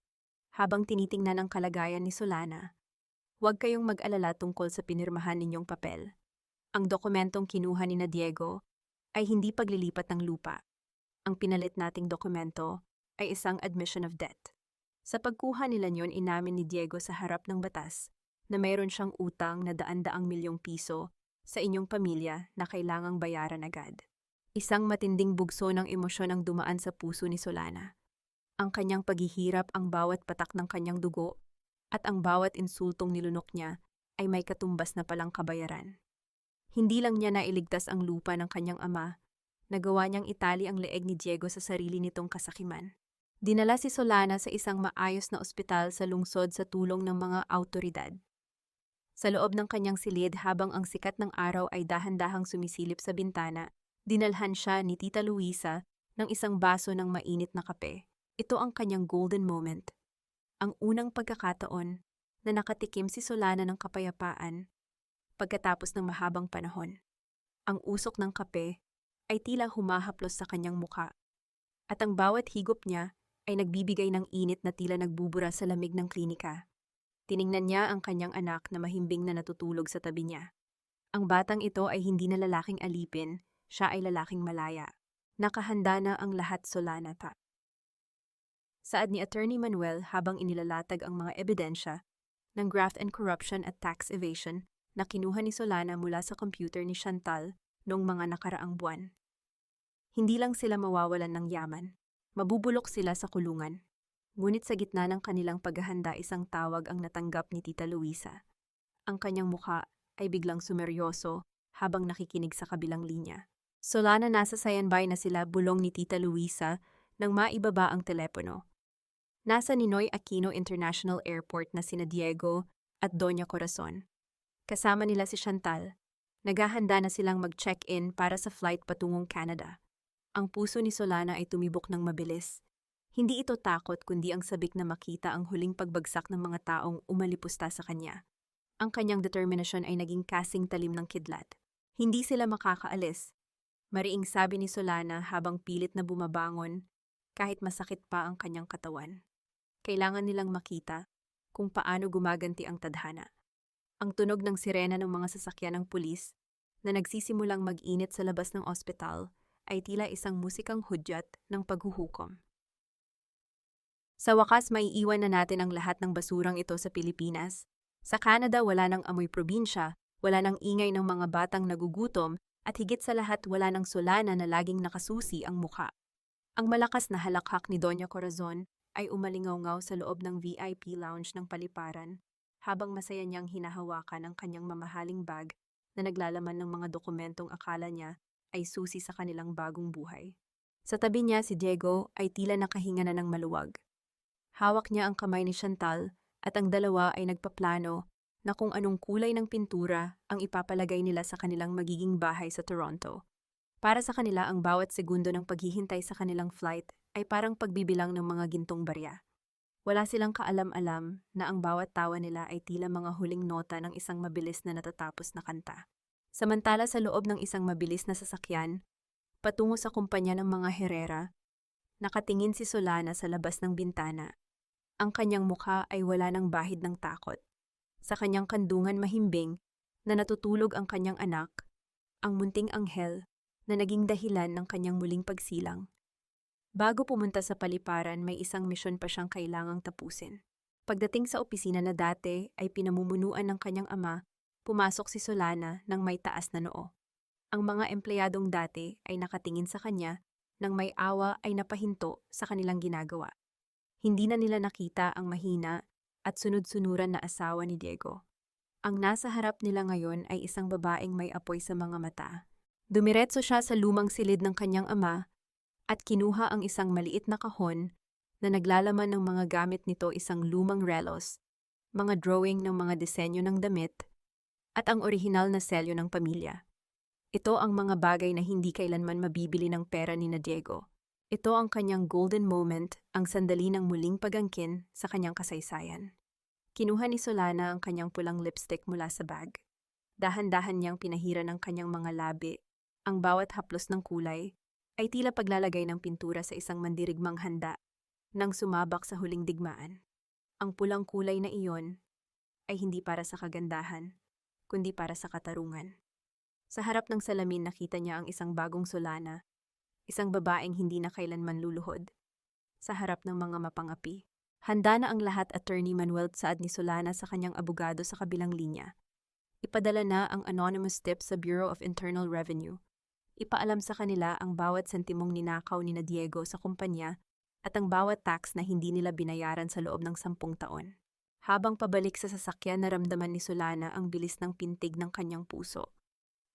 Habang tinitingnan ang kalagayan ni Solana, huwag kayong mag-alala tungkol sa pinirmahan ninyong papel. Ang dokumentong kinuha ni Diego ay hindi paglilipat ng lupa. Ang pinalit nating dokumento ay isang admission of debt. Sa pagkuha nila niyon, inamin ni Diego sa harap ng batas na mayroon siyang utang na daan-daang milyong piso sa inyong pamilya na kailangang bayaran agad. Isang matinding bugso ng emosyon ang dumaan sa puso ni Solana. Ang kanyang paghihirap, ang bawat patak ng kanyang dugo, at ang bawat insultong nilunok niya ay may katumbas na palang kabayaran. Hindi lang niya nailigtas ang lupa ng kanyang ama, nagawa niyang itali ang leeg ni Diego sa sarili nitong kasakiman. Dinala si Solana sa isang maayos na ospital sa lungsod sa tulong ng mga autoridad. Sa loob ng kanyang silid, habang ang sikat ng araw ay dahan-dahang sumisilip sa bintana, dinalhan siya ni Tita Luisa ng isang baso ng mainit na kape. Ito ang kanyang golden moment. Ang unang pagkakataon na nakatikim si Solana ng kapayapaan pagkatapos ng mahabang panahon. Ang usok ng kape ay tila humahaplos sa kanyang muka, at ang bawat higop niya ay nagbibigay ng init na tila nagbubura sa lamig ng klinika. Tiningnan niya ang kanyang anak na mahimbing na natutulog sa tabi niya. Ang batang ito ay hindi na lalaking alipin, siya ay lalaking malaya. Nakahanda na ang lahat, Solana. Saad ni Attorney Manuel habang inilalatag ang mga ebidensya ng graft and corruption at tax evasion na kinuha ni Solana mula sa computer ni Chantal noong mga nakaraang buwan. Hindi lang sila mawawalan ng yaman. Mabubulok sila sa kulungan. Ngunit sa gitna ng kanilang paghahanda, isang tawag ang natanggap ni Tita Luisa. Ang kanyang mukha ay biglang sumeryoso habang nakikinig sa kabilang linya. Solana, nasa standby na sila, bulong ni Tita Luisa nang maibaba ang telepono. Nasa Ninoy Aquino International Airport na sina Diego at Doña Corazon. Kasama nila si Chantal. Naghahanda na silang mag-check-in para sa flight patungong Canada. Ang puso ni Solana ay tumibok ng mabilis. Hindi ito takot kundi ang sabik na makita ang huling pagbagsak ng mga taong umalipusta sa kanya. Ang kanyang determinasyon ay naging kasing talim ng kidlat. Hindi sila makakaalis. Mariing sabi ni Solana habang pilit na bumabangon kahit masakit pa ang kanyang katawan. Kailangan nilang makita kung paano gumaganti ang tadhana. Ang tunog ng sirena ng mga sasakyan ng pulis na nagsisimulang mag-init sa labas ng ospital ay tila isang musikang hudyat ng paghuhukom. Sa wakas, maiiwan na natin ang lahat ng basurang ito sa Pilipinas. Sa Canada, wala nang amoy probinsya, wala nang ingay ng mga batang nagugutom, at higit sa lahat wala nang Solana na laging nakasusi ang mukha. Ang malakas na halakhak ni Doña Corazon ay umalingaw-ngaw sa loob ng VIP lounge ng paliparan habang masaya niyang hinahawakan ang kanyang mamahaling bag na naglalaman ng mga dokumentong akala niya ay susi sa kanilang bagong buhay. Sa tabi niya, si Diego ay tila nakahinga na ng maluwag. Hawak niya ang kamay ni Chantal at ang dalawa ay nagpaplano na kung anong kulay ng pintura ang ipapalagay nila sa kanilang magiging bahay sa Toronto. Para sa kanila, ang bawat segundo ng paghihintay sa kanilang flight ay parang pagbibilang ng mga gintong barya. Wala silang kaalam-alam na ang bawat tawa nila ay tila mga huling nota ng isang mabilis na natatapos na kanta. Samantala, sa loob ng isang mabilis na sasakyan, patungo sa kumpanya ng mga Herrera, nakatingin si Solana sa labas ng bintana. Ang kanyang mukha ay wala ng bahid ng takot. Sa kanyang kandungan mahimbing na natutulog ang kanyang anak, ang munting anghel na naging dahilan ng kanyang muling pagsilang. Bago pumunta sa paliparan, may isang misyon pa siyang kailangang tapusin. Pagdating sa opisina na dati ay pinamumunuan ng kanyang ama, pumasok si Solana ng may taas na noo. Ang mga empleyadong dati ay nakatingin sa kanya nang may awa ay napahinto sa kanilang ginagawa. Hindi na nila nakita ang mahina at sunod-sunuran na asawa ni Diego. Ang nasa harap nila ngayon ay isang babaeng may apoy sa mga mata. Dumiretso siya sa lumang silid ng kanyang ama at kinuha ang isang maliit na kahon na naglalaman ng mga gamit nito, isang lumang relos, mga drawing ng mga disenyo ng damit, at ang orihinal na selyo ng pamilya. Ito ang mga bagay na hindi kailanman mabibili ng pera ni Diego. Ito ang kanyang golden moment, ang sandali ng muling pagangkin sa kanyang kasaysayan. Kinuha ni Solana ang kanyang pulang lipstick mula sa bag. Dahan-dahan niyang pinahira ng kanyang mga labi. Ang bawat haplos ng kulay ay tila paglalagay ng pintura sa isang mandirigmang handa nang sumabak sa huling digmaan. Ang pulang kulay na iyon ay hindi para sa kagandahan, kundi para sa katarungan. Sa harap ng salamin, nakita niya ang isang bagong Solana, isang babaeng hindi na kailanman luluhod. Sa harap ng mga mapangapi, handa na ang lahat. Attorney Manuel Saad ni Solana sa kanyang abogado sa kabilang linya. Ipadala na ang anonymous tip sa Bureau of Internal Revenue. Ipaalam sa kanila ang bawat sentimong ninakaw ni Diego sa kumpanya at ang bawat tax na hindi nila binayaran sa loob ng 10 taon. Habang pabalik sa sasakyan, naramdaman ni Solana ang bilis ng pintig ng kanyang puso.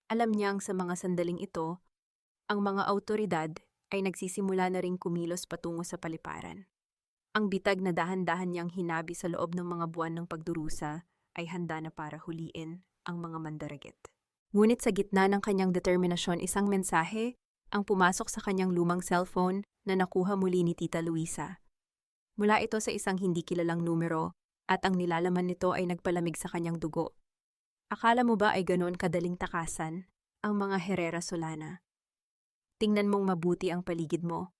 Alam niyang sa mga sandaling ito, ang mga awtoridad ay nagsisimula na ring kumilos patungo sa paliparan. Ang bitag na dahan-dahan niyang hinabi sa loob ng mga buwan ng pagdurusa ay handa na para huliin ang mga mandaragit. Ngunit sa gitna ng kanyang determinasyon, isang mensahe ang pumasok sa kanyang lumang cellphone na nakuha muli ni Tita Luisa. Mula ito sa isang hindi kilalang numero at ang nilalaman nito ay nagpalamig sa kanyang dugo. Akala mo ba ay ganoon kadaling takasan ang mga Herrera, Solana? Tingnan mong mabuti ang paligid mo.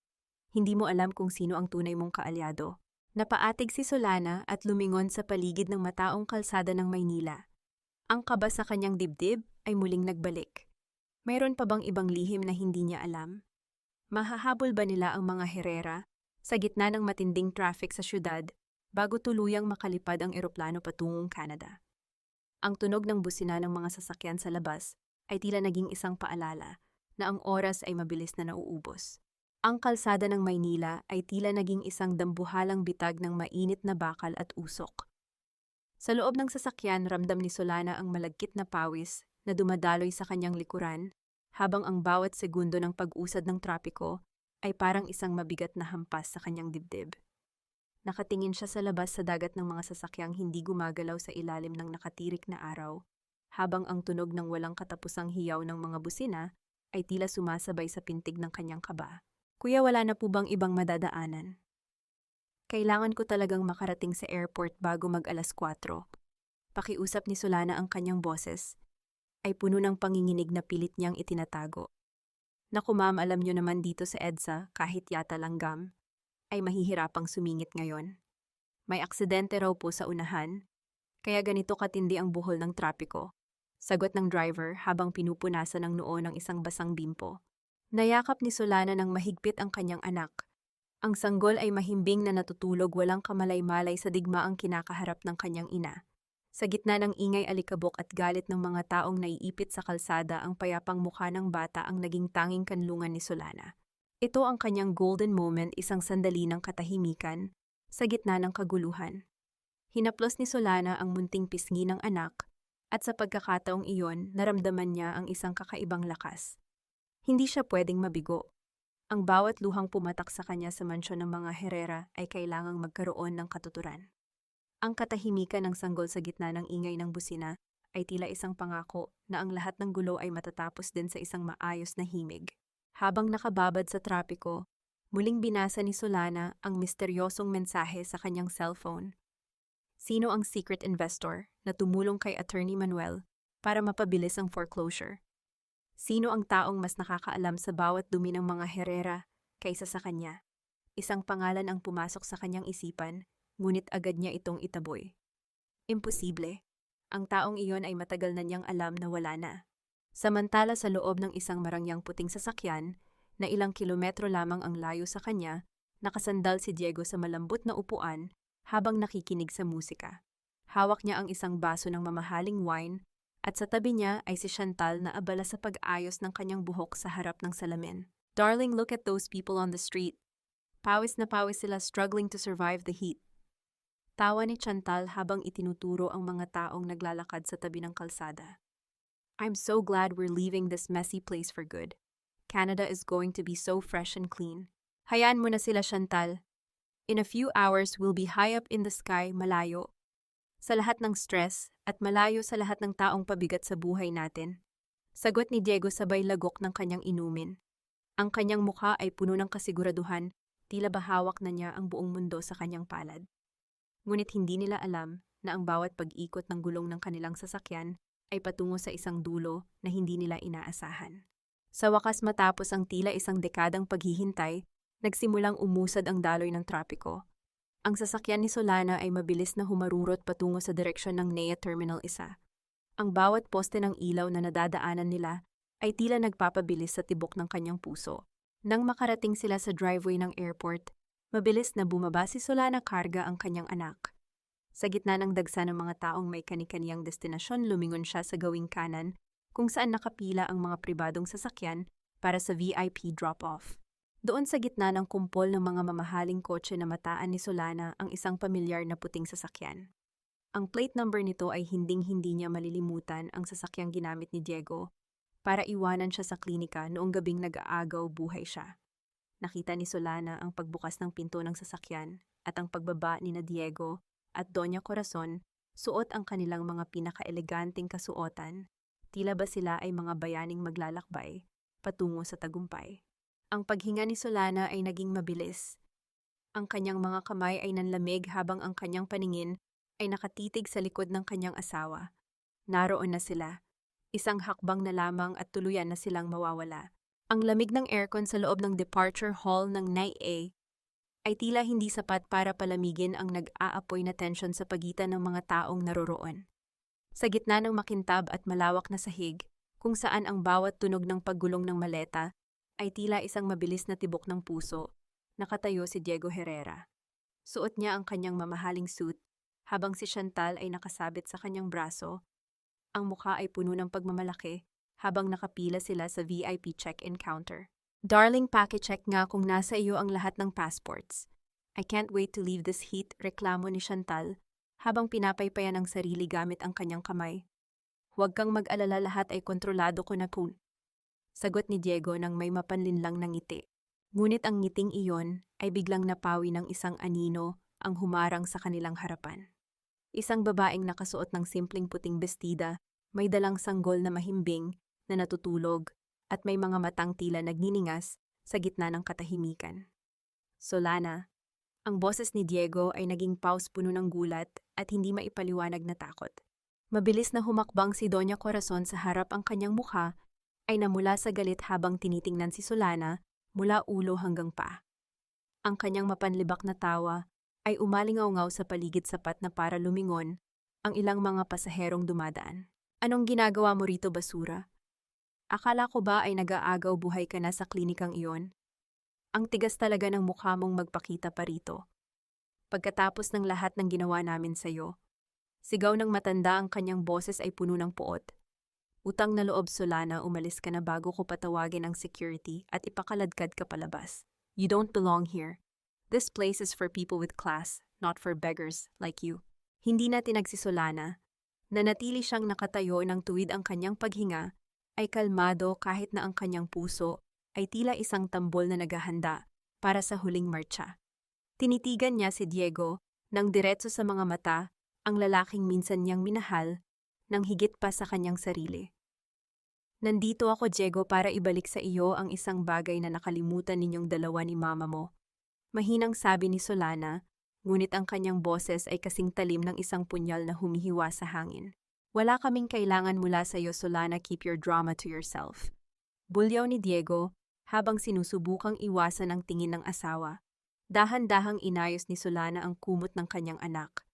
Hindi mo alam kung sino ang tunay mong kaalyado. Napaatig si Solana at lumingon sa paligid ng mataong kalsada ng Maynila. Ang kaba sa kanyang dibdib ay muling nagbalik. Mayroon pa bang ibang lihim na hindi niya alam? Mahahabol ba nila ang mga Herrera sa gitna ng matinding traffic sa syudad bago tuluyang makalipad ang eroplano patungong Canada? Ang tunog ng busina ng mga sasakyan sa labas ay tila naging isang paalala na ang oras ay mabilis na nauubos. Ang kalsada ng Maynila ay tila naging isang dambuhalang bitag ng mainit na bakal at usok. Sa loob ng sasakyan, ramdam ni Solana ang malagkit na pawis na dumadaloy sa kanyang likuran, habang ang bawat segundo ng pag-usad ng trapiko ay parang isang mabigat na hampas sa kanyang dibdib. Nakatingin siya sa labas sa dagat ng mga sasakyang hindi gumagalaw sa ilalim ng nakatirik na araw, habang ang tunog ng walang katapusang hiyaw ng mga busina ay tila sumasabay sa pintig ng kanyang kaba. Kuya, wala na po bang ibang madadaanan? Kailangan ko talagang makarating sa airport bago mag-alas 4. Pakiusap ni Solana, ang kanyang boses ay puno ng panginginig na pilit niyang itinatago. Naku ma'am, alam niyo naman dito sa EDSA, kahit yata langgam, ay mahihirapang sumingit ngayon. May aksidente raw po sa unahan, kaya ganito katindi ang buhol ng trapiko. Sagot ng driver habang pinupunasan ng noo ng isang basang bimpo. Nayakap ni Solana ng mahigpit ang kanyang anak. Ang sanggol ay mahimbing na natutulog, walang kamalay-malay sa digmaang kinakaharap ng kanyang ina. Sa gitna ng ingay, alikabok at galit ng mga taong naiipit sa kalsada, ang payapang mukha ng bata ang naging tanging kanlungan ni Solana. Ito ang kanyang golden moment, isang sandali ng katahimikan sa gitna ng kaguluhan. Hinaplos ni Solana ang munting pisngi ng anak at sa pagkakataong iyon, naramdaman niya ang isang kakaibang lakas. Hindi siya pwedeng mabigo. Ang bawat luhang pumatak sa kanya sa mansyon ng mga Herrera ay kailangang magkaroon ng katuturan. Ang katahimikan ng sanggol sa gitna ng ingay ng busina ay tila isang pangako na ang lahat ng gulo ay matatapos din sa isang maayos na himig. Habang nakababad sa trapiko, muling binasa ni Solana ang misteryosong mensahe sa kanyang cellphone. Sino ang secret investor na tumulong kay Attorney Manuel para mapabilis ang foreclosure? Sino ang taong mas nakakaalam sa bawat dumi ng mga Herrera kaysa sa kanya? Isang pangalan ang pumasok sa kanyang isipan, ngunit agad niya itong itaboy. Imposible. Ang taong iyon ay matagal na niyang alam na wala na. Samantala, sa loob ng isang marangyang puting sasakyan, na ilang kilometro lamang ang layo sa kanya, nakasandal si Diego sa malambot na upuan habang nakikinig sa musika. Hawak niya ang isang baso ng mamahaling wine, at sa tabi niya ay si Chantal na abala sa pag-ayos ng kanyang buhok sa harap ng salamin. Darling, look at those people on the street. Pawis na pawis sila, struggling to survive the heat. Tawa ni Chantal habang itinuturo ang mga taong naglalakad sa tabi ng kalsada. I'm so glad we're leaving this messy place for good. Canada is going to be so fresh and clean. Hayaan mo na sila, Chantal. In a few hours, we'll be high up in the sky, malayo sa lahat ng stress at malayo sa lahat ng taong pabigat sa buhay natin. Sagot ni Diego sabay lagok ng kanyang inumin. Ang kanyang mukha ay puno ng kasiguraduhan, tila ba hawak na niya ang buong mundo sa kanyang palad. Ngunit hindi nila alam na ang bawat pag-ikot ng gulong ng kanilang sasakyan ay patungo sa isang dulo na hindi nila inaasahan. Sa wakas, matapos ang tila isang dekadang paghihintay, nagsimulang umusad ang daloy ng trapiko. Ang sasakyan ni Solana ay mabilis na humarurot patungo sa direksyon ng NEA Terminal 1. Ang bawat poste ng ilaw na nadadaanan nila ay tila nagpapabilis sa tibok ng kanyang puso. Nang makarating sila sa driveway ng airport, mabilis na bumaba si Solana karga ang kanyang anak. Sa gitna ng dagsa ng mga taong may kani-kaniyang destinasyon, lumingon siya sa gawing kanan kung saan nakapila ang mga pribadong sasakyan para sa VIP drop-off. Doon sa gitna ng kumpol ng mga mamahaling kotse na mataan ni Solana ang isang pamilyar na puting sasakyan. Ang plate number nito ay hinding-hindi niya malilimutan, ang sasakyang ginamit ni Diego para iwanan siya sa klinika noong gabing nag-aagaw buhay siya. Nakita ni Solana ang pagbukas ng pinto ng sasakyan at ang pagbaba ni na Diego at Doña Corazon, suot ang kanilang mga pinaka-eleganteng kasuotan. Tila ba sila ay mga bayaning maglalakbay patungo sa tagumpay. Ang paghinga ni Solana ay naging mabilis. Ang kanyang mga kamay ay nanlamig habang ang kanyang paningin ay nakatitig sa likod ng kanyang asawa. Naroon na sila. Isang hakbang na lamang at tuluyan na silang mawawala. Ang lamig ng aircon sa loob ng departure hall ng NIA ay tila hindi sapat para palamigin ang nag-aapoy na tensyon sa pagitan ng mga taong naroroon. Sa gitna ng makintab at malawak na sahig, kung saan ang bawat tunog ng paggulong ng maleta ay tila isang mabilis na tibok ng puso, nakatayo si Diego Herrera. Suot niya ang kanyang mamahaling suit, habang si Chantal ay nakasabit sa kanyang braso. Ang mukha ay puno ng pagmamalaki, habang nakapila sila sa VIP check-in counter. Darling, paki-check nga kung nasa iyo ang lahat ng passports. I can't wait to leave this heat, reklamo ni Chantal habang pinapaypayan ang sarili gamit ang kanyang kamay. Huwag kang mag-alala, lahat ay kontrolado ko na po. Sagot ni Diego nang may mapanlinlang na ngiti. Ngunit ang ngiting iyon ay biglang napawi ng isang anino ang humarang sa kanilang harapan. Isang babaeng nakasuot ng simpleng puting bestida, may dalang sanggol na mahimbing na natutulog at may mga matang tila nagniningas sa gitna ng katahimikan. Solana. Ang boses ni Diego ay naging pause puno ng gulat at hindi maipaliwanag na takot. Mabilis na humakbang si Doña Corazon sa harap, ang kanyang mukha ay namula sa galit habang tinitingnan si Solana mula ulo hanggang paa. Ang kanyang mapanlibak na tawa ay umalingaw-ngaw sa paligid, sapat na para lumingon ang ilang mga pasaherong dumadaan. Anong ginagawa mo rito, basura? Akala ko ba ay nag-aagaw buhay ka na sa klinikang iyon? Ang tigas talaga ng mukha mong magpakita pa rito. Pagkatapos ng lahat ng ginawa namin sa'yo, sigaw ng matanda, ang kanyang boses ay puno ng puot. Utang na loob, Solana, umalis ka na bago ko patawagin ang security at ipakaladkad ka palabas. You don't belong here. This place is for people with class, not for beggars like you. Hindi na tinag si Solana. Nanatili siyang nakatayo ng tuwid, ang kanyang paghinga ay kalmado kahit na ang kanyang puso ay tila isang tambol na naghahanda para sa huling marcha. Tinitigan niya si Diego nang diretso sa mga mata, ang lalaking minsan niyang minahal, nang higit pa sa kanyang sarili. Nandito ako, Diego, para ibalik sa iyo ang isang bagay na nakalimutan ninyong dalawa ni mama mo. Mahinang sabi ni Solana, ngunit ang kanyang boses ay kasing talim ng isang punyal na humihiwa sa hangin. Wala kaming kailangan mula sa iyo, Solana, keep your drama to yourself. Bulyaw ni Diego habang sinusubukang iwasan ang tingin ng asawa. Dahan-dahang inayos ni Solana ang kumot ng kanyang anak.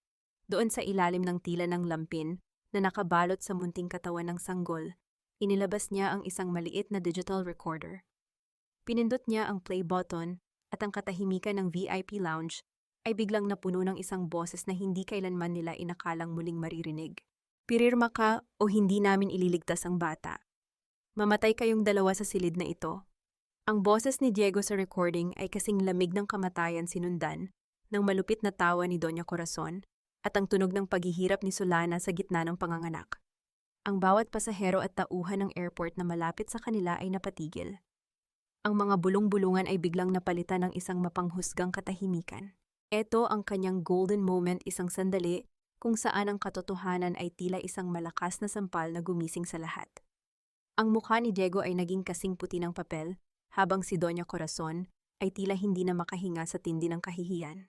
Doon sa ilalim ng tila ng lampin na nakabalot sa munting katawan ng sanggol, inilabas niya ang isang maliit na digital recorder. Pinindot niya ang play button at ang katahimikan ng VIP lounge ay biglang napuno ng isang boses na hindi kailanman nila inakalang muling maririnig. Pirirma ka o hindi namin ililigtas ang bata. Mamatay kayong dalawa sa silid na ito. Ang boses ni Diego sa recording ay kasing lamig ng kamatayan, sinundan ng malupit na tawa ni Doña Corazon at ang tunog ng paghihirap ni Solana sa gitna ng panganganak. Ang bawat pasahero at tauhan ng airport na malapit sa kanila ay napatigil. Ang mga bulong-bulungan ay biglang napalitan ng isang mapanghusgang katahimikan. Ito ang kanyang golden moment, isang sandali kung saan ang katotohanan ay tila isang malakas na sampal na gumising sa lahat. Ang mukha ni Diego ay naging kasing puti ng papel, habang si Doña Corazon ay tila hindi na makahinga sa tindi ng kahihiyan.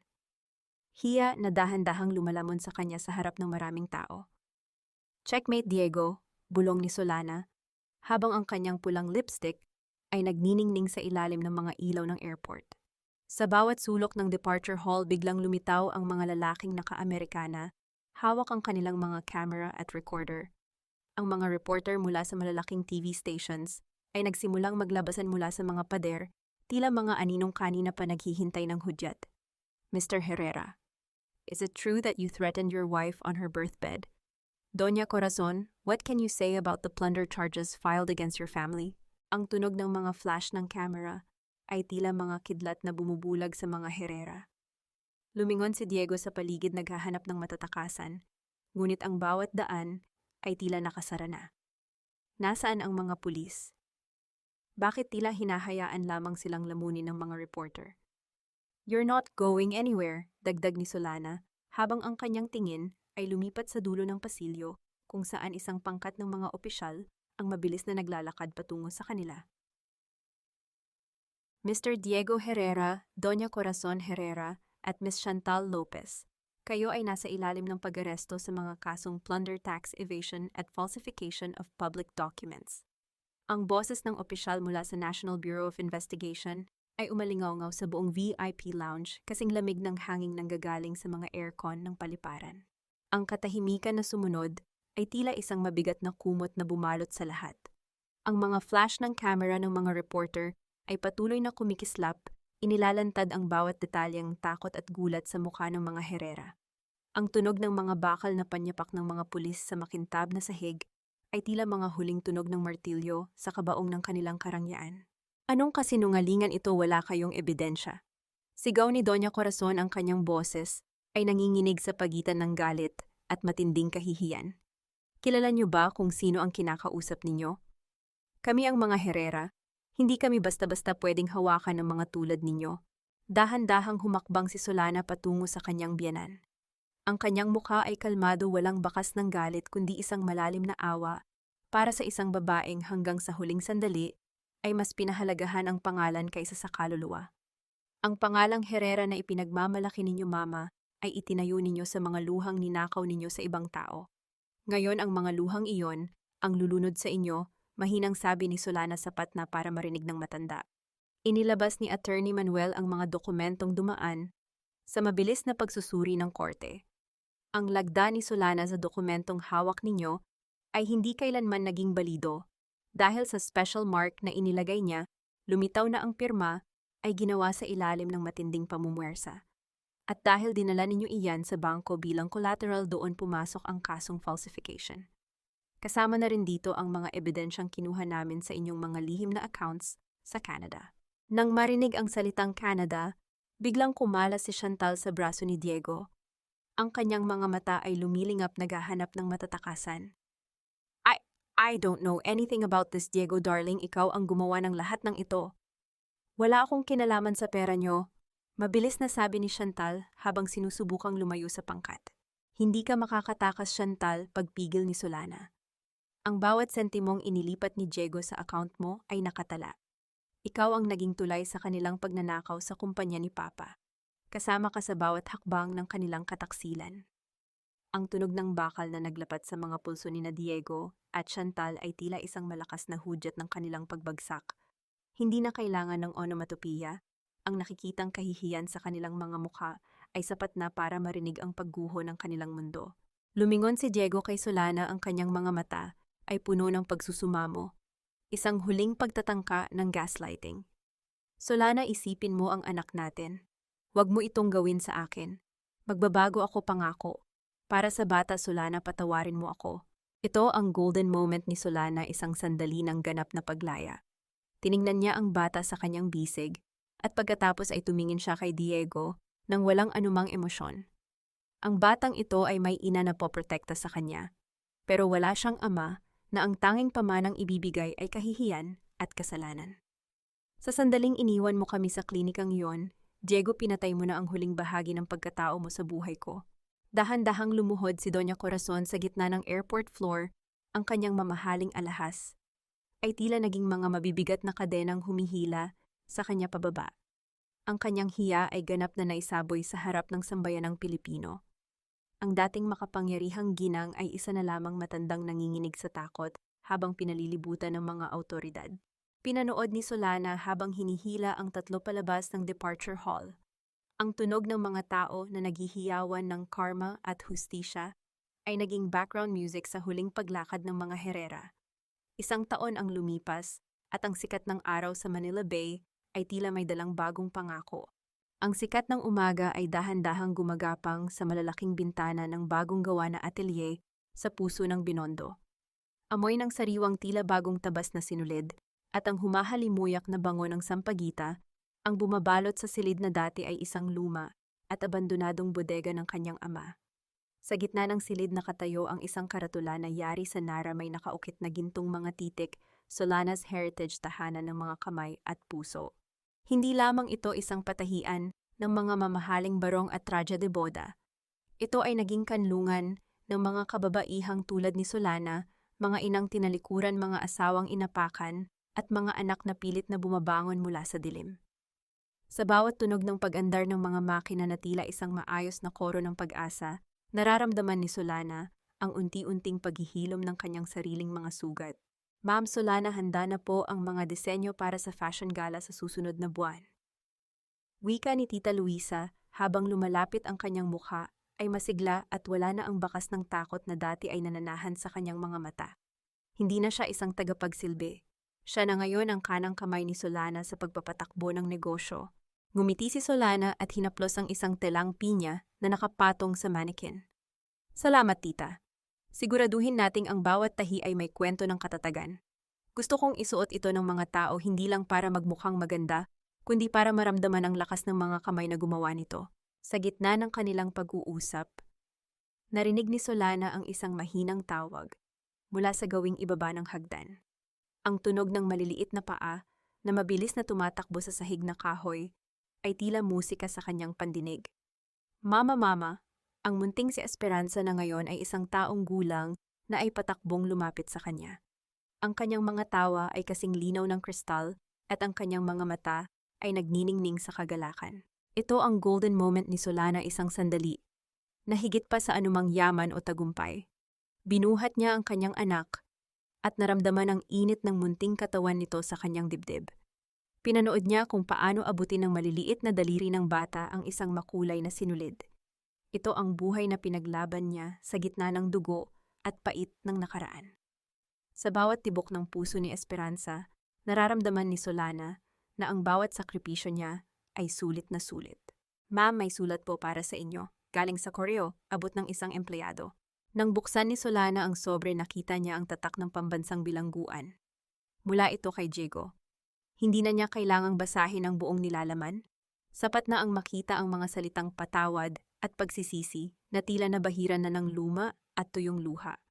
Hiya na dahan-dahang lumalamon sa kanya sa harap ng maraming tao. Checkmate, Diego, bulong ni Solana, habang ang kanyang pulang lipstick ay nagniningning sa ilalim ng mga ilaw ng airport. Sa bawat sulok ng departure hall, biglang lumitaw ang mga lalaking naka-Amerikana, hawak ang kanilang mga camera at recorder. Ang mga reporter mula sa malalaking TV stations ay nagsimulang maglabasan mula sa mga pader, tila mga aninong kanina pa naghihintay ng hudyat. Mr. Herrera, is it true that you threatened your wife on her birthbed? Doña Corazon, what can you say about the plunder charges filed against your family? Ang tunog ng mga flash ng camera ay tila mga kidlat na bumubulag sa mga Herrera. Lumingon si Diego sa paligid, naghahanap ng matatakasan, ngunit ang bawat daan ay tila nakasara na. Nasaan ang mga pulis? Bakit tila hinahayaan lamang silang lamunin ng mga reporter? You're not going anywhere, dagdag ni Solana, habang ang kanyang tingin ay lumipat sa dulo ng pasilyo kung saan isang pangkat ng mga opisyal ang mabilis na naglalakad patungo sa kanila. Mr. Diego Herrera, Doña Corazon Herrera, at Miss Chantal Lopez, kayo ay nasa ilalim ng pag-aresto sa mga kasong plunder, tax evasion at falsification of public documents. Ang boses ng opisyal mula sa National Bureau of Investigation ay umalingaw-ngaw sa buong VIP lounge, kasing lamig ng hanging nanggagaling sa mga aircon ng paliparan. Ang katahimikan na sumunod ay tila isang mabigat na kumot na bumalot sa lahat. Ang mga flash ng camera ng mga reporter ay patuloy na kumikislap, inilalantad ang bawat detalyeng takot at gulat sa mukha ng mga Herrera. Ang tunog ng mga bakal na panyapak ng mga pulis sa makintab na sahig ay tila mga huling tunog ng martilyo sa kabaong ng kanilang karangyaan. Anong kasinungalingan ito, wala kayong ebidensya? Sigaw ni Doña Corazon, ang kanyang boses ay nanginginig sa pagitan ng galit at matinding kahihiyan. Kilala niyo ba kung sino ang kinakausap ninyo? Kami ang mga Herrera. Hindi kami basta-basta pwedeng hawakan ng mga tulad ninyo. Dahan-dahang humakbang si Solana patungo sa kanyang biyenan. Ang kanyang mukha ay kalmado, walang bakas ng galit kundi isang malalim na awa. Para sa isang babaeng hanggang sa huling sandali ay mas pinahalagahan ang pangalan kaysa sa kaluluwa. Ang pangalang Herrera na ipinagmamalaki ninyo, Mama, ay itinayo ninyo sa mga luhang ninakaw ninyo sa ibang tao. Ngayon ang mga luhang iyon ang lulunod sa inyo, mahinang sabi ni Solana, sapat na para marinig ng matanda. Inilabas ni Attorney Manuel ang mga dokumentong dumaan sa mabilis na pagsusuri ng korte. Ang lagda ni Solana sa dokumentong hawak ninyo ay hindi kailanman naging balido. Dahil sa special mark na inilagay niya, lumitaw na ang pirma ay ginawa sa ilalim ng matinding pamumuwersa. At dahil dinala ninyo iyan sa bangko bilang collateral, doon pumasok ang kasong falsification. Kasama na rin dito ang mga ebidensyang kinuha namin sa inyong mga lihim na accounts sa Canada. Nang marinig ang salitang Canada, biglang kumalas si Chantal sa braso ni Diego. Ang kanyang mga mata ay lumilingap, naghahanap ng matatakasan. I don't know anything about this, Diego darling. Ikaw ang gumawa ng lahat ng ito. Wala akong kinalaman sa pera nyo. Mabilis na sabi ni Chantal habang sinusubukang lumayo sa pangkat. Hindi ka makakatakas, Chantal, pagpigil ni Solana. Ang bawat sentimong inilipat ni Diego sa account mo ay nakatala. Ikaw ang naging tulay sa kanilang pagnanakaw sa kumpanya ni Papa. Kasama ka sa bawat hakbang ng kanilang kataksilan. Ang tunog ng bakal na naglapat sa mga pulso ni Diego at Chantal ay tila isang malakas na hudyat ng kanilang pagbagsak. Hindi na kailangan ng onomatopoeia. Ang nakikitang kahihiyan sa kanilang mga mukha ay sapat na para marinig ang pagguho ng kanilang mundo. Lumingon si Diego kay Solana, ang kanyang mga mata ay puno ng pagsusumamo. Isang huling pagtatangka ng gaslighting. Solana, isipin mo ang anak natin. Huwag mo itong gawin sa akin. Magbabago ako, pangako. Para sa bata, Solana, patawarin mo ako. Ito ang golden moment ni Solana, isang sandali ng ganap na paglaya. Tiningnan niya ang bata sa kanyang bisig at pagkatapos ay tumingin siya kay Diego nang walang anumang emosyon. Ang batang ito ay may ina na poprotekta sa kanya, pero wala siyang ama na ang tanging pamanang ibibigay ay kahihiyan at kasalanan. Sa sandaling iniwan mo kami sa klinikang iyon, Diego, pinatay mo na ang huling bahagi ng pagkatao mo sa buhay ko. Dahan-dahang lumuhod si Doña Corazon sa gitna ng airport floor, ang kanyang mamahaling alahas ay tila naging mga mabibigat na kadenang humihila sa kanya pababa. Ang kanyang hiya ay ganap na naisaboy sa harap ng sambayanang Pilipino. Ang dating makapangyarihang ginang ay isa na lamang matandang nanginginig sa takot habang pinalilibutan ng mga awtoridad. Pinanood ni Solana habang hinihila ang tatlo palabas ng departure hall. Ang tunog ng mga tao na naghihiyawan ng karma at hustisya ay naging background music sa huling paglakad ng mga Herrera. Isang taon ang lumipas at ang sikat ng araw sa Manila Bay ay tila may dalang bagong pangako. Ang sikat ng umaga ay dahan-dahang gumagapang sa malalaking bintana ng bagong gawa na atelier sa puso ng Binondo. Amoy ng sariwang tila bagong tabas na sinulid at ang humahalimuyak na bango ng sampagita, ang bumabalot sa silid na dati ay isang luma at abandonadong bodega ng kanyang ama. Sa gitna ng silid nakatayo ang isang karatula na yari sa nara, may nakaukit na gintong mga titik, Solana's Heritage, tahanan ng mga kamay at puso. Hindi lamang ito isang patahian ng mga mamahaling barong at tradya de boda. Ito ay naging kanlungan ng mga kababaihang tulad ni Solana, mga inang tinalikuran, mga asawang inapakan, at mga anak na pilit na bumabangon mula sa dilim. Sa bawat tunog ng pag-andar ng mga makina na tila isang maayos na koro ng pag-asa, nararamdaman ni Solana ang unti-unting paghihilom ng kanyang sariling mga sugat. Ma'am Solana, handa na po ang mga disenyo para sa fashion gala sa susunod na buwan. Wika ni Tita Luisa habang lumalapit ang kanyang mukha ay masigla at wala na ang bakas ng takot na dati ay nananahan sa kanyang mga mata. Hindi na siya isang tagapagsilbi. Siya na ngayon ang kanang kamay ni Solana sa pagpapatakbo ng negosyo. Ngumiti si Solana at hinaplos ang isang telang pinya na nakapatong sa mannequin. Salamat, tita. Siguraduhin nating ang bawat tahi ay may kwento ng katatagan. Gusto kong isuot ito ng mga tao hindi lang para magmukhang maganda, kundi para maramdaman ang lakas ng mga kamay na gumawa nito. Sa gitna ng kanilang pag-uusap, narinig ni Solana ang isang mahinang tawag mula sa gawing ibaba ng hagdan. Ang tunog ng maliliit na paa na mabilis na tumatakbo sa sahig na kahoy ay tila musika sa kanyang pandinig. Mama, mama, ang munting si Esperanza na ngayon ay isang taong gulang na ay patakbong lumapit sa kanya. Ang kanyang mga tawa ay kasing linaw ng kristal at ang kanyang mga mata ay nagniningning sa kagalakan. Ito ang golden moment ni Solana, isang sandali, na higit pa sa anumang yaman o tagumpay. Binuhat niya ang kanyang anak at naramdaman ang init ng munting katawan nito sa kanyang dibdib. Pinanood niya kung paano abutin ng maliliit na daliri ng bata ang isang makulay na sinulid. Ito ang buhay na pinaglaban niya sa gitna ng dugo at pait ng nakaraan. Sa bawat tibok ng puso ni Esperanza, nararamdaman ni Solana na ang bawat sakripisyo niya ay sulit na sulit. Ma'am, may sulat po para sa inyo. Galing sa koreo, abot ng isang empleyado. Nang buksan ni Solana ang sobre, nakita niya ang tatak ng pambansang bilangguan. Mula ito kay Diego. Hindi na niya kailangang basahin ang buong nilalaman. Sapat na ang makita ang mga salitang patawad at pagsisisi na tila nabahiran na ng luma at tuyong luha.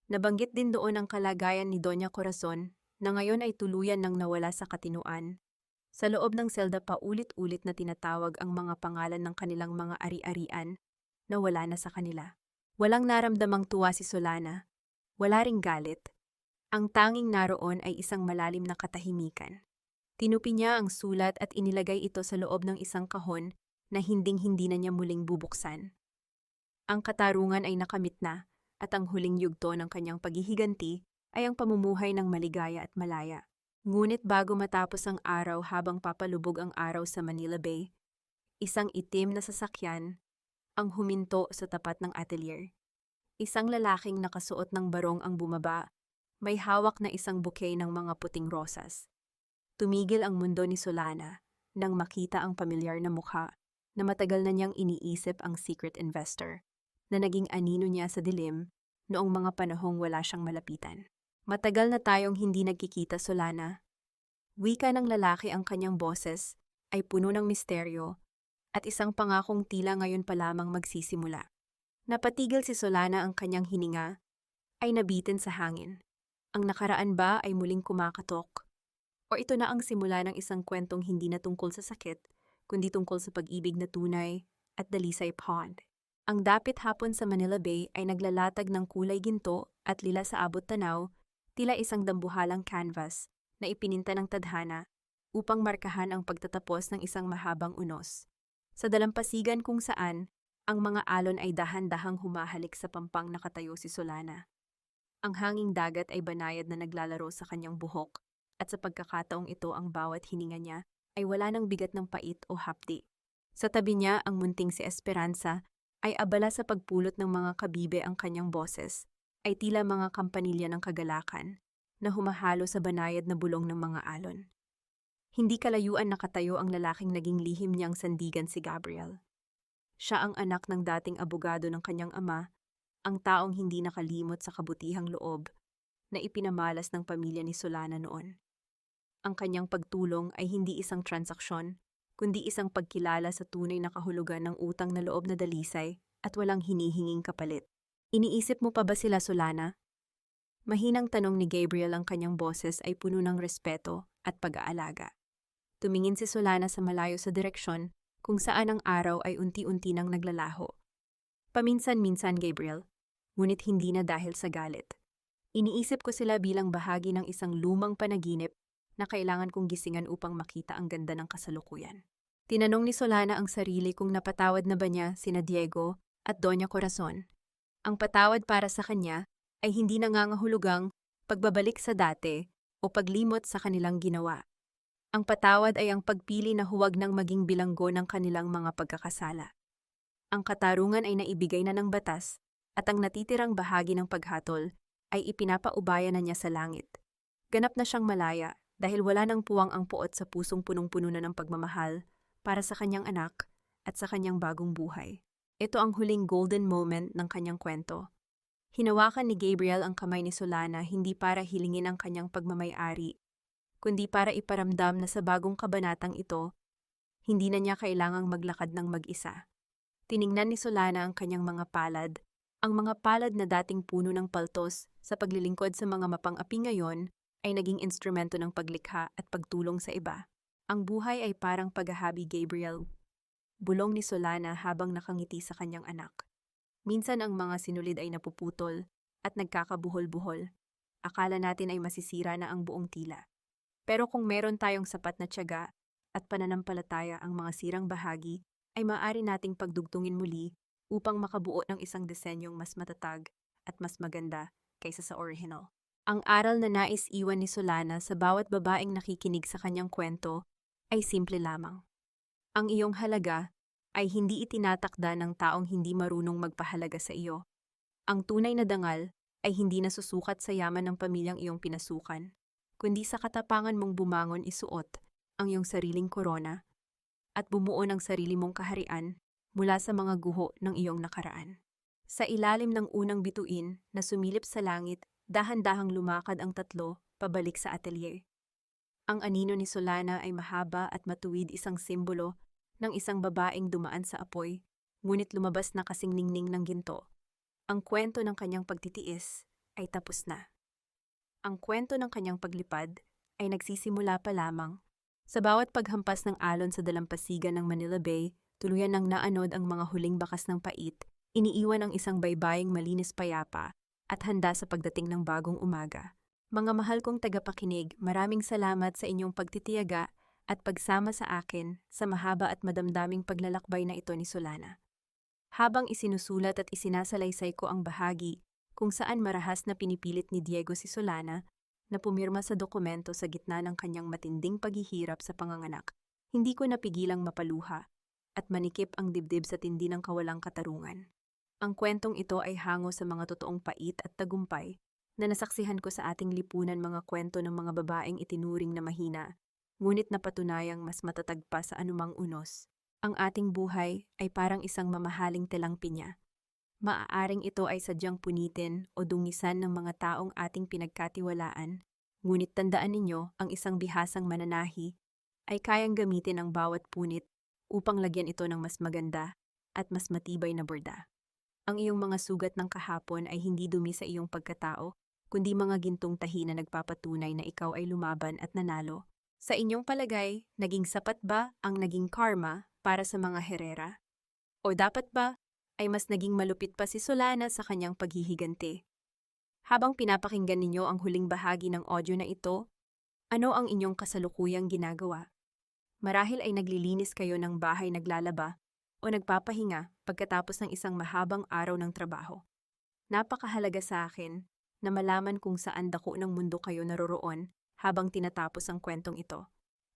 Nabanggit din doon ang kalagayan ni Doña Corazon na ngayon ay tuluyan ng nawala sa katinuan. Sa loob ng selda paulit-ulit na tinatawag ang mga pangalan ng kanilang mga ari-arian na wala na sa kanila. Walang naramdamang tuwa si Solana. Wala ring galit. Ang tanging naroon ay isang malalim na katahimikan. Tinupi niya ang sulat at inilagay ito sa loob ng isang kahon na hinding-hindi na niya muling bubuksan. Ang katarungan ay nakamit na. At ang huling yugto ng kanyang paghihiganti ay ang pamumuhay ng maligaya at malaya. Ngunit bago matapos ang araw, habang papalubog ang araw sa Manila Bay, isang itim na sasakyan ang huminto sa tapat ng atelier. Isang lalaking nakasuot ng barong ang bumaba, may hawak na isang bouquet ng mga puting rosas. Tumigil ang mundo ni Solana nang makita ang pamilyar na mukha na matagal na niyang iniisip, ang secret investor na naging anino niya sa dilim noong mga panahong wala siyang malapitan. Matagal na tayong hindi nagkikita, Solana. Wika ng lalaki, ang kanyang boses ay puno ng misteryo at isang pangakong tila ngayon pa lamang magsisimula. Napatigil si Solana, ang kanyang hininga ay nabitin sa hangin. Ang nakaraan ba ay muling kumakatok? O ito na ang simula ng isang kwentong hindi na tungkol sa sakit, kundi tungkol sa pag-ibig na tunay at dalisay pond. Ang dapit hapon sa Manila Bay ay naglalatag ng kulay ginto at lila sa abot tanaw, tila isang dambuhalang canvas na ipininta ng tadhana upang markahan ang pagtatapos ng isang mahabang unos. Sa dalampasigan kung saan, ang mga alon ay dahan-dahang humahalik sa pampang nakatayo si Solana. Ang hanging dagat ay banayad na naglalaro sa kanyang buhok, at sa pagkakataong ito ang bawat hininga niya ay wala ng bigat ng pait o hapdi. Sa tabi niya, ang munting si Esperanza ay abala sa pagpulot ng mga kabibe. Ang kanyang boses ay tila mga kampanilya ng kagalakan na humahalo sa banayad na bulong ng mga alon. Hindi kalayuan nakatayo ang lalaking naging lihim niyang sandigan, si Gabriel. Siya ang anak ng dating abogado ng kanyang ama, ang taong hindi nakalimot sa kabutihang loob na ipinamalas ng pamilya ni Solana noon. Ang kanyang pagtulong ay hindi isang transaksyon, kundi isang pagkilala sa tunay na kahulugan ng utang na loob na dalisay at walang hinihinging kapalit. Iniisip mo pa ba sila, Solana? Mahinang tanong ni Gabriel, ang kanyang boses ay puno ng respeto at pag-aalaga. Tumingin si Solana sa malayo sa direksyon kung saan ang araw ay unti-unti nang naglalaho. Paminsan-minsan, Gabriel, ngunit hindi na dahil sa galit. Iniisip ko sila bilang bahagi ng isang lumang panaginip na kailangan kong gisingan upang makita ang ganda ng kasalukuyan. Tinanong ni Solana ang sarili kung napatawad na ba niya sina Diego at Doña Corazon. Ang patawad para sa kanya ay hindi nangangahulugang pagbabalik sa dati o paglimot sa kanilang ginawa. Ang patawad ay ang pagpili na huwag nang maging bilanggo ng kanilang mga pagkakasala. Ang katarungan ay naibigay na ng batas at ang natitirang bahagi ng paghatol ay ipinapaubaya na niya sa langit. Ganap na siyang malaya dahil wala nang puwang ang puot sa pusong punong-puno na ng pagmamahal para sa kanyang anak at sa kanyang bagong buhay. Ito ang huling golden moment ng kanyang kwento. Hinawakan ni Gabriel ang kamay ni Solana hindi para hilingin ang kanyang pagmamay-ari, kundi para iparamdam na sa bagong kabanatang ito, hindi na niya kailangang maglakad ng mag-isa. Tiningnan ni Solana ang kanyang mga palad. Ang mga palad na dating puno ng paltos sa paglilingkod sa mga mapang-api ngayon ay naging instrumento ng paglikha at pagtulong sa iba. Ang buhay ay parang paghahabi, Gabriel. Bulong ni Solana habang nakangiti sa kanyang anak. Minsan ang mga sinulid ay napuputol at nagkakabuhol-buhol. Akala natin ay masisira na ang buong tila. Pero kung meron tayong sapat na tiyaga at pananampalataya, ang mga sirang bahagi ay maaari nating pagdugtungin muli upang makabuo ng isang disenyong mas matatag at mas maganda kaysa sa original. Ang aral na nais iwan ni Solana sa bawat babaeng nakikinig sa kanyang kwento ay simple lamang. Ang iyong halaga ay hindi itinatakda ng taong hindi marunong magpahalaga sa iyo. Ang tunay na dangal ay hindi nasusukat sa yaman ng pamilyang iyong pinasukan, kundi sa katapangan mong bumangon isuot ang iyong sariling korona at bumuo ng sarili mong kaharian mula sa mga guho ng iyong nakaraan. Sa ilalim ng unang bituin na sumilip sa langit, dahan-dahang lumakad ang tatlo pabalik sa atelier. Ang anino ni Solana ay mahaba at matuwid, isang simbolo ng isang babaeng dumaan sa apoy, ngunit lumabas na kasing ningning ng ginto. Ang kwento ng kanyang pagtitiis ay tapos na. Ang kwento ng kanyang paglipad ay nagsisimula pa lamang. Sa bawat paghampas ng alon sa dalampasigan ng Manila Bay, tuluyan ng naanod ang mga huling bakas ng pait, iniiwan ang isang baybaying malinis payapa at handa sa pagdating ng bagong umaga. Mga mahal kong tagapakinig, maraming salamat sa inyong pagtitiyaga at pagsama sa akin sa mahaba at madamdaming paglalakbay na ito ni Solana. Habang isinusulat at isinasalaysay ko ang bahagi kung saan marahas na pinipilit ni Diego si Solana na pumirma sa dokumento sa gitna ng kanyang matinding paghihirap sa panganganak, hindi ko napigilang mapaluha at manikip ang dibdib sa tindi ng kawalang katarungan. Ang kwentong ito ay hango sa mga totoong pait at tagumpay na nasaksihan ko sa ating lipunan, mga kwento ng mga babaeng itinuring na mahina, ngunit napatunayang mas matatag pa sa anumang unos. Ang ating buhay ay parang isang mamahaling telang pinya. Maaaring ito ay sadyang punitin o dungisan ng mga taong ating pinagkatiwalaan, ngunit tandaan ninyo, ang isang bihasang mananahi ay kayang gamitin ang bawat punit upang lagyan ito ng mas maganda at mas matibay na borda. Ang iyong mga sugat ng kahapon ay hindi dumi sa iyong pagkatao, kundi mga gintong tahi na nagpapatunay na ikaw ay lumaban at nanalo. Sa inyong palagay, naging sapat ba ang naging karma para sa mga Herrera? O dapat ba ay mas naging malupit pa si Solana sa kanyang paghihiganti? Habang pinapakinggan ninyo ang huling bahagi ng audio na ito, ano ang inyong kasalukuyang ginagawa? Marahil ay naglilinis kayo ng bahay, naglalaba, o nagpapahinga pagkatapos ng isang mahabang araw ng trabaho. Napakahalaga sa akin na malaman kung saan dako ng mundo kayo naroroon habang tinatapos ang kwentong ito.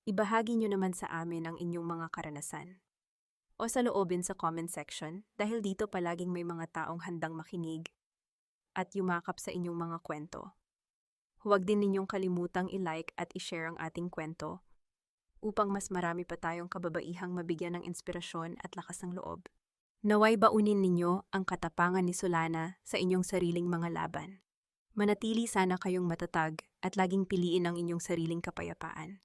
Ibahagi nyo naman sa amin ang inyong mga karanasan. O sa loobin sa comment section, dahil dito palaging may mga taong handang makinig at yumakap sa inyong mga kwento. Huwag din ninyong kalimutang i-like at i-share ang ating kwento upang mas marami pa tayong kababaihang mabigyan ng inspirasyon at lakas ng loob. Naway baunin ninyo ang katapangan ni Solana sa inyong sariling mga laban. Manatili sana kayong matatag at laging piliin ang inyong sariling kapayapaan.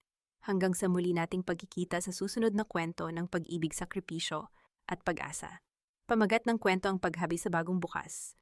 Hanggang sa muli nating pagkikita sa susunod na kwento ng pag-ibig, sakripisyo at pag-asa. Pamagat ng kwento ang paghabi sa bagong bukas.